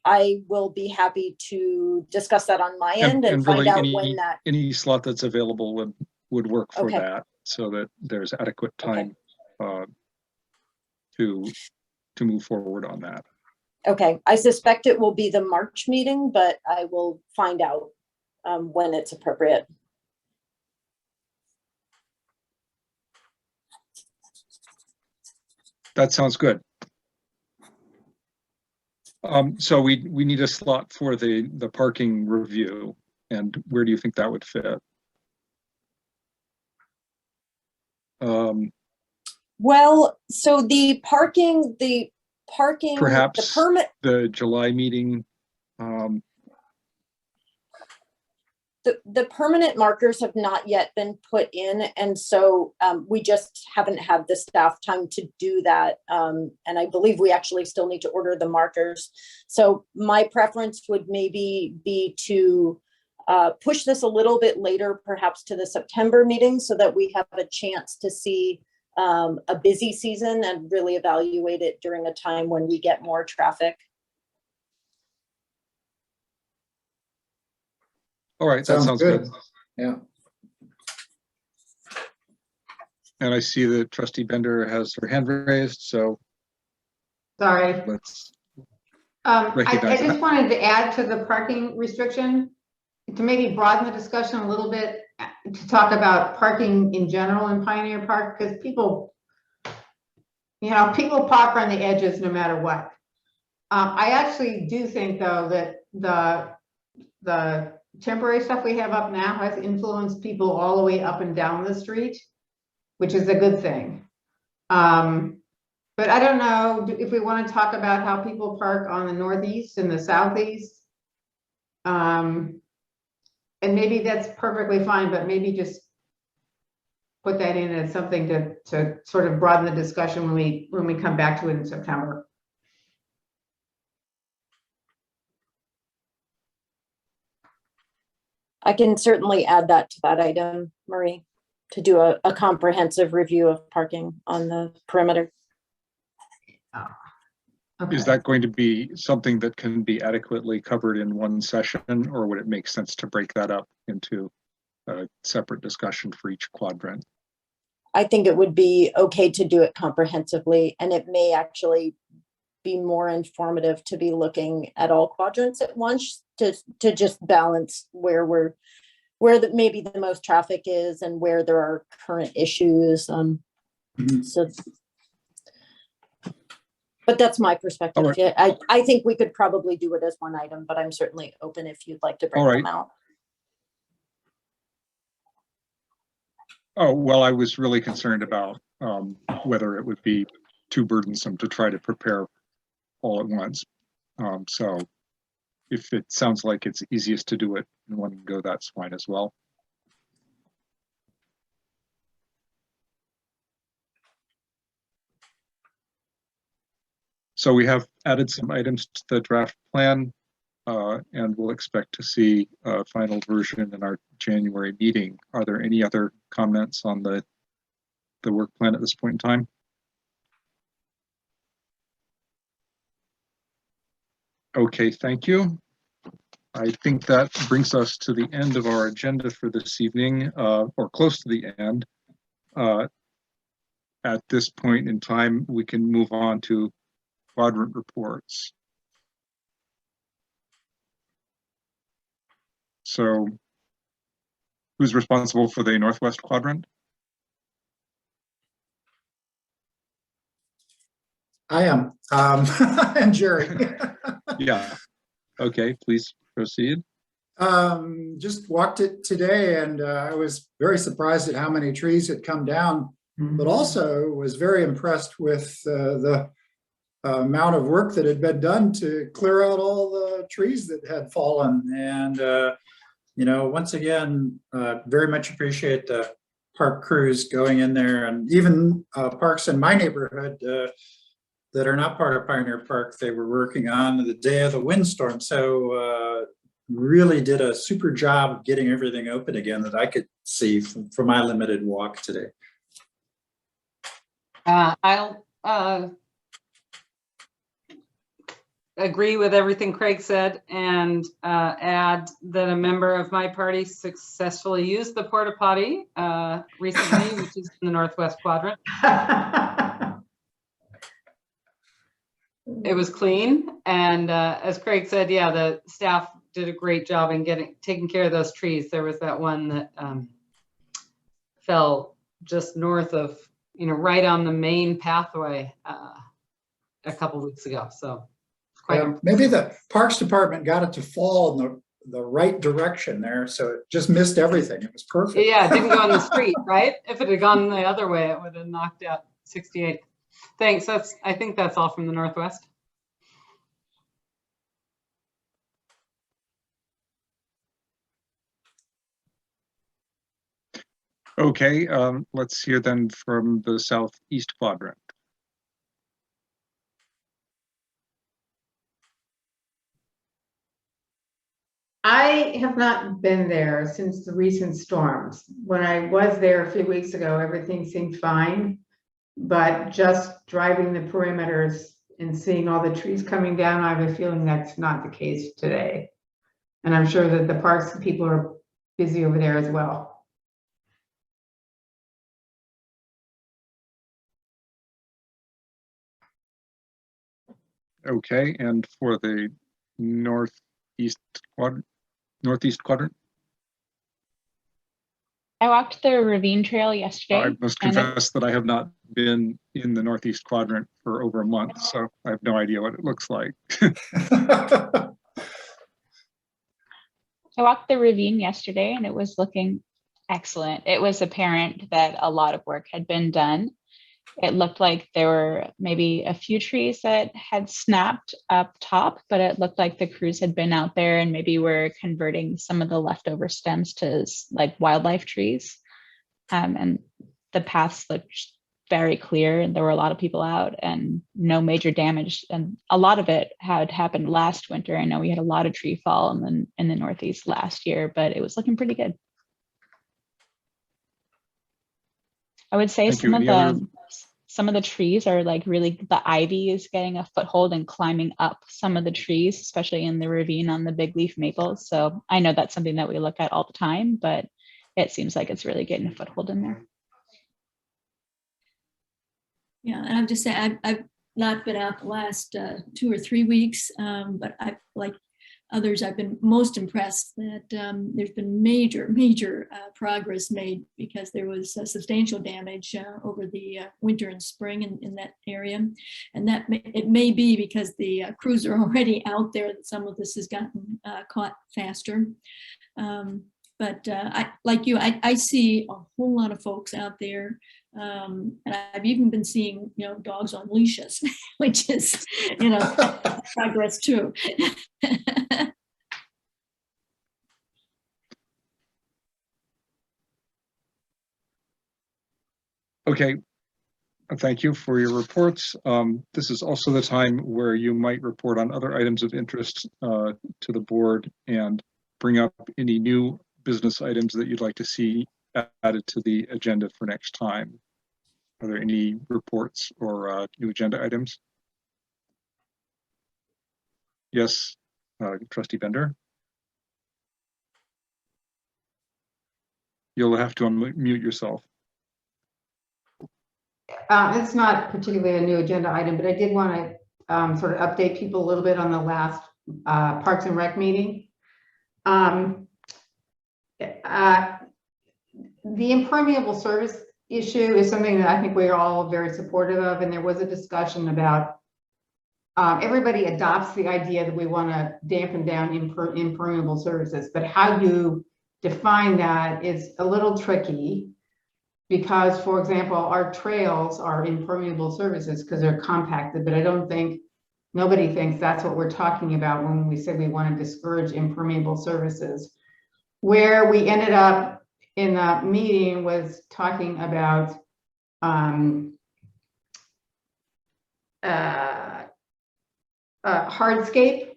I will be happy to discuss that on my end and find really out when that. Any slot that's available would work for Okay. that, so that there's adequate time to move forward on that. Okay, I suspect it will be the March meeting, but I will find out when it's appropriate. That sounds good. So we need a slot for the parking review, and where do you think that would fit? Well, so the parking, Perhaps the permit, the July meeting. the permanent markers have not yet been put in. And so we just haven't had the staff time to do that. And I believe we actually still need to order the markers. So my preference would maybe be to push this a little bit later, perhaps to the September meeting, so that we have a chance to see a busy season and really evaluate it during a time when we get more traffic. All right, that sounds good. Yeah. And I see that Trustee Bender has her hand raised, so Sorry. let's I recognize just that. wanted to add to the parking restriction, to maybe broaden the discussion a little bit, to talk about parking in general in Pioneer Park, because people park on the edges no matter what. I actually do think, though, that the temporary stuff we have up now has influenced people all the way up and down the street, which is a good thing. But I don't know if we want to talk about how people park on the northeast and the southeast. And maybe that's perfectly fine, but maybe just put that in as something to sort of broaden the discussion when we come back to it in September. I can certainly add that to that item, Marie, to do a comprehensive review of parking on the perimeter. Okay. Is that going to be something that can be adequately covered in one session, or would it make sense to break that up into a separate discussion for each quadrant? I think it would be okay to do it comprehensively, and it may actually be more informative to be looking at all quadrants at once to just balance where maybe the most traffic is and where there are current issues. So, but that's my perspective. All right. Yeah, I think we could probably do it as one item, but I'm certainly open if you'd like to break All right. them out. Oh, well, I was really concerned about whether it would be too burdensome to try to prepare all at once. So if it sounds like it's easiest to do it in one go, that's fine as well. So we have added some items to the draft plan, and we'll expect to see a final version in our January meeting. Are there any other comments on the work plan at this point in time? Okay, thank you. I think that brings us to the end of our agenda for this evening, or close to the end. At this point in time, we can move on to Quadrant Reports. So who's responsible for the Northwest Quadrant? I am. And Jerry. Yeah. Okay, please proceed. Just walked it today, and I was very surprised at how many trees had come down, but also was very impressed with the amount of work that had been done to clear out all the trees that had fallen. And, once again, very much appreciate the park crews going in there, and even parks in my neighborhood that are not part of Pioneer Park, they were working on the day of the windstorm. So really did a super job of getting everything open again that I could see from my limited walk today. I'll agree with everything Craig said and add that a member of my party successfully used the porta potty recently, which is in the Northwest Quadrant. It was clean, and as Craig said, yeah, the staff did a great job in taking care of those trees. There was that one that fell just north of, right on the main pathway a couple weeks ago. So maybe the Parks Department got it to fall in the right direction there, so it just missed everything. It was perfect. Yeah, it didn't go on the street, right? If it had gone the other way, it would have knocked out 68. Thanks. I think that's all from the Northwest. Okay, let's hear then from the Southeast Quadrant. I have not been there since the recent storms. When I was there a few weeks ago, everything seemed fine, but just driving the perimeters and seeing all the trees coming down, I have a feeling that's not the case today. And I'm sure that the parks people are busy over there as well. Okay, and for the Northeast Quadrant? I walked the Ravine Trail yesterday. I must confess that I have not been in the Northeast Quadrant for over a month, so I have no idea what it looks like. I walked the ravine yesterday and it was looking excellent. It was apparent that a lot of work had been done. It looked like there were maybe a few trees that had snapped up top, but it looked like the crews had been out there and maybe were converting some of the leftover stems to like wildlife trees. And the paths looked very clear and there were a lot of people out and no major damage. And a lot of it had happened last winter. I know we had a lot of tree fall in the Northeast last year, but it was looking pretty good. I would say some of the trees are like really, the ivy is getting a foothold and climbing up some of the trees, especially in the ravine on the big leaf maples. So I know that's something that we look at all the time, but it seems like it's really getting a foothold in there. Yeah, and I'm just saying, I've not been out the last 2 or 3 weeks, but I, like others, I've been most impressed that there's been major progress made, because there was substantial damage over the winter and spring in that area. And that it may be because the crews are already out there that some of this has gotten caught faster. But I, like you, I see a whole lot of folks out there. And I've even been seeing, dogs on leashes, which is, progress too. Okay, thank you for your reports. This is also the time where you might report on other items of interest to the board and bring up any new business items that you'd like to see added to the agenda for next time. Are there any reports or new agenda items? Yes, Trustee Bender. You'll have to unmute yourself. It's not particularly a new agenda item, but I did want to sort of update people a little bit on the last Parks and Rec meeting. The impermeable surface issue is something that I think we are all very supportive of, and there was a discussion about everybody adopts the idea that we want to dampen down impermeable surfaces, but how you define that is a little tricky. because, for example, our trails are impermeable surfaces because they're compacted, but I don't think, nobody thinks that's what we're talking about when we say we want to discourage impermeable surfaces. Where we ended up in the meeting was talking about hardscape.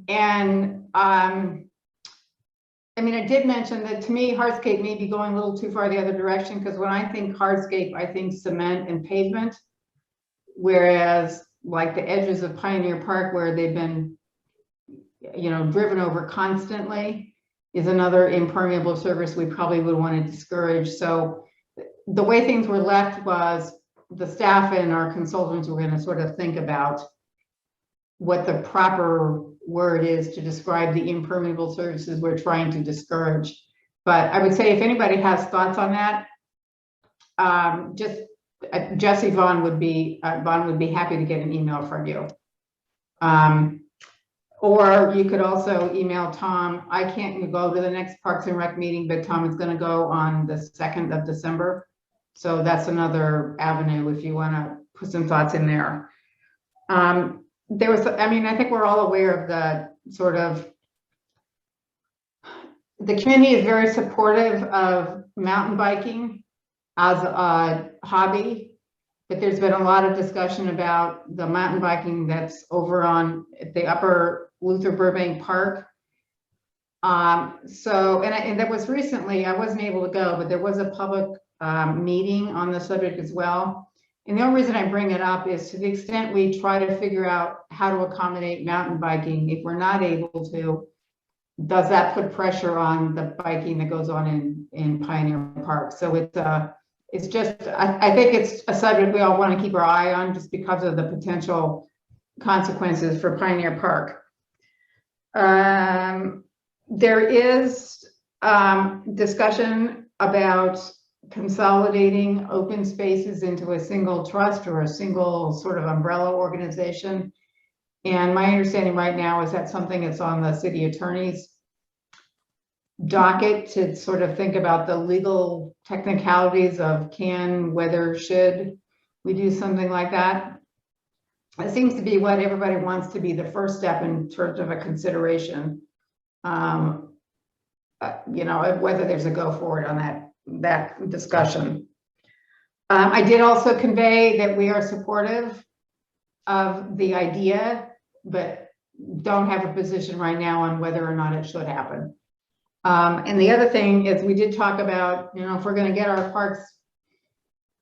And I mean, I did mention that to me, hardscape may be going a little too far the other direction, because when I think hardscape, I think cement and pavement. Whereas like the edges of Pioneer Park, where they've been, you know, driven over constantly, is another impermeable surface we probably would want to discourage. So the way things were left was the staff and our consultants were going to sort of think about what the proper word is to describe the impermeable surfaces we're trying to discourage. But I would say if anybody has thoughts on that, just Jesse Vaughn would be happy to get an email from you. Or you could also email Tom. I can't go to the next Parks and Rec meeting, but Tom is going to go on the 2nd of December. So that's another avenue if you want to put some thoughts in there. There was, I mean, I think we're all aware of the sort of, the community is very supportive of mountain biking as a hobby, but there's been a lot of discussion about the mountain biking that's over on the upper Luther Burbank Park. So, and that was recently, I wasn't able to go, but there was a public meeting on the subject as well. And the only reason I bring it up is to the extent we try to figure out how to accommodate mountain biking, if we're not able to, does that put pressure on the biking that goes on in Pioneer Park? So it's just, I think it's a subject we all want to keep our eye on just because of the potential consequences for Pioneer Park. There is discussion about consolidating open spaces into a single trust or a single sort of umbrella organization. And my understanding right now is that something that's on the city attorney's docket to sort of think about the legal technicalities of can, whether, should we do something like that. It seems to be what everybody wants to be the first step in terms of a consideration. You know, whether there's a go forward on that discussion. I did also convey that we are supportive of the idea, but don't have a position right now on whether or not it should happen. And the other thing is we did talk about, you know, if we're going to get our parks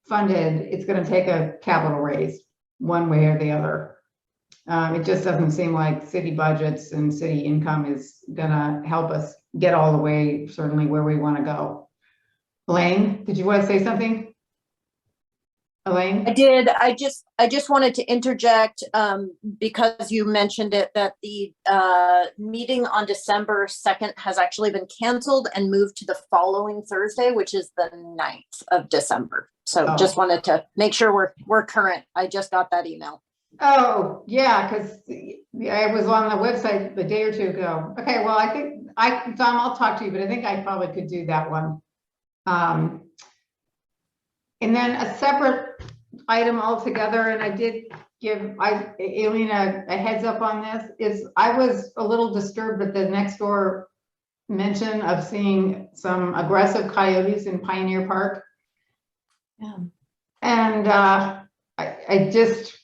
funded, it's going to take a capital raise one way or the other. It just doesn't seem like city budgets and city income is going to help us get all the way, certainly where we want to go. Elaine, did you want to say something? Elaine? I did. I just wanted to interject because you mentioned it, that the meeting on December 2nd has actually been canceled and moved to the following Thursday, which is the 9th of December. So just wanted to make sure we're current. I just got that email. Oh, yeah, because I was on the website a day or two ago. Okay, well, I think Tom, I'll talk to you, but I think I probably could do that one. And then a separate item altogether, and I did give Aileen a heads up on this, is I was a little disturbed at the next door mention of seeing some aggressive coyotes in Pioneer Park. Yeah. And I just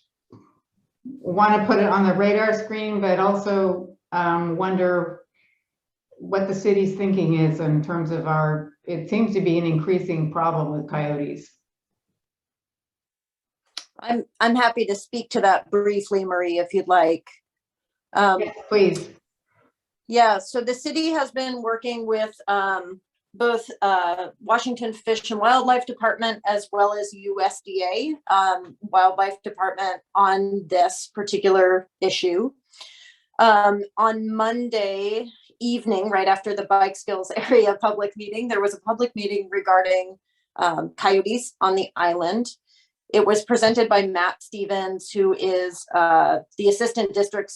want to put it on the radar screen, but also wonder what the city's thinking is in terms of it seems to be an increasing problem with coyotes. I'm happy to speak to that briefly, Marie, if you'd like. Yes, please. Yeah, so the city has been working with both Washington Fish and Wildlife Department as well as USDA Wildlife Department on this particular issue. On Monday evening, right after the Bike Skills Area public meeting, there was a public meeting regarding coyotes on the island. It was presented by Matt Stevens, who is the Assistant District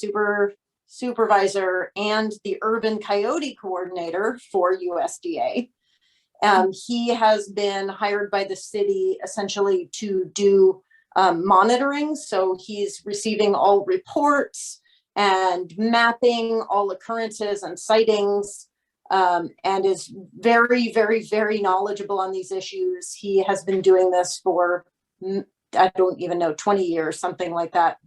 Supervisor and the Urban Coyote Coordinator for USDA. He has been hired by the city essentially to do monitoring. So he's receiving all reports and mapping all occurrences and sightings, and is very, very, very knowledgeable on these issues. He has been doing this for, I don't even know, 20 years, something like that.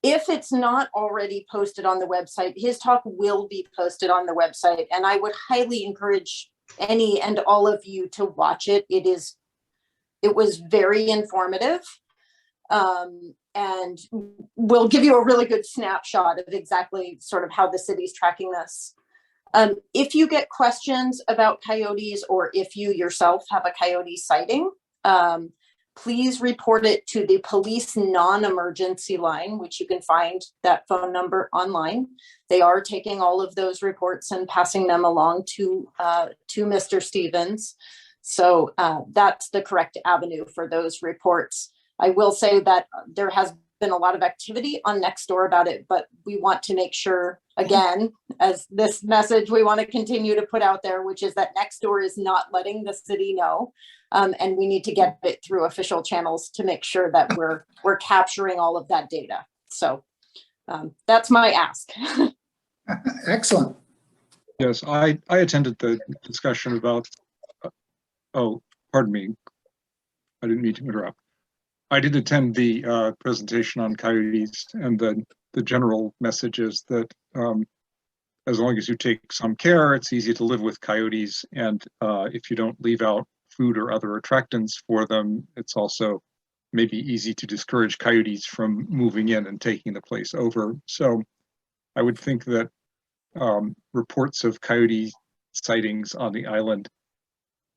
If it's not already posted on the website, his talk will be posted on the website, and I would highly encourage any and all of you to watch it. It was very informative, and will give you a really good snapshot of exactly sort of how the city's tracking this. If you get questions about coyotes, or if you yourself have a coyote sighting, please report it to the police non-emergency line, which you can find that phone number online. They are taking all of those reports and passing them along to Mr. Stevens. So that's the correct avenue for those reports. I will say that there has been a lot of activity on Nextdoor about it, but we want to make sure, again, as this message we want to continue to put out there, which is that Nextdoor is not letting the city know. And we need to get it through official channels to make sure that we're capturing all of that data. So that's my ask. Excellent. Yes, I attended the discussion about, oh, pardon me. I didn't mean to interrupt. I did attend the presentation on coyotes, and the general message is that as long as you take some care, it's easy to live with coyotes. And if you don't leave out food or other attractants for them, it's also maybe easy to discourage coyotes from moving in and taking the place over. So I would think that reports of coyote sightings on the island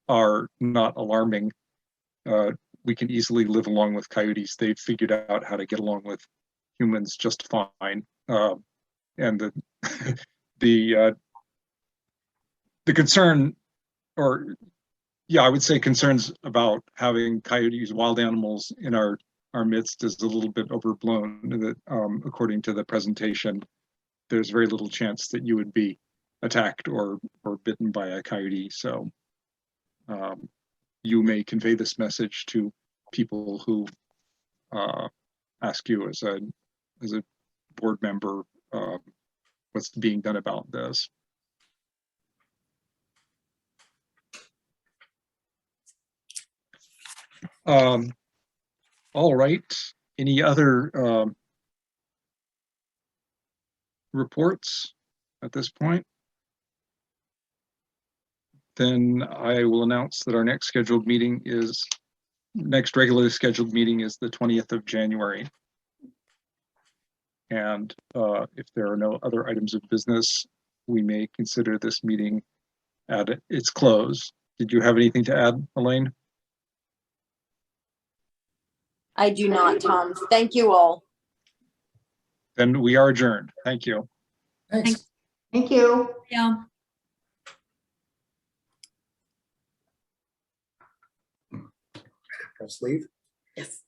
are not alarming. We can easily live along with coyotes. They've figured out how to get along with humans just fine. And the concern, or yeah, I would say concerns about having coyotes, wild animals in our midst is a little bit overblown. That according to the presentation, there's very little chance that you would be attacked or bitten by a coyote. So you may convey this message to people who ask you as a board member what's being done about this. All right. Any other reports at this point? Then I will announce that our next regularly scheduled meeting is the 20th of January. And if there are no other items of business, we may consider this meeting at its close. Did you have anything to add, Elaine? I do not, Tom. Thank you all. Then we are adjourned. Thank you. Thanks. Thank you. Yeah. Press leave. Yes.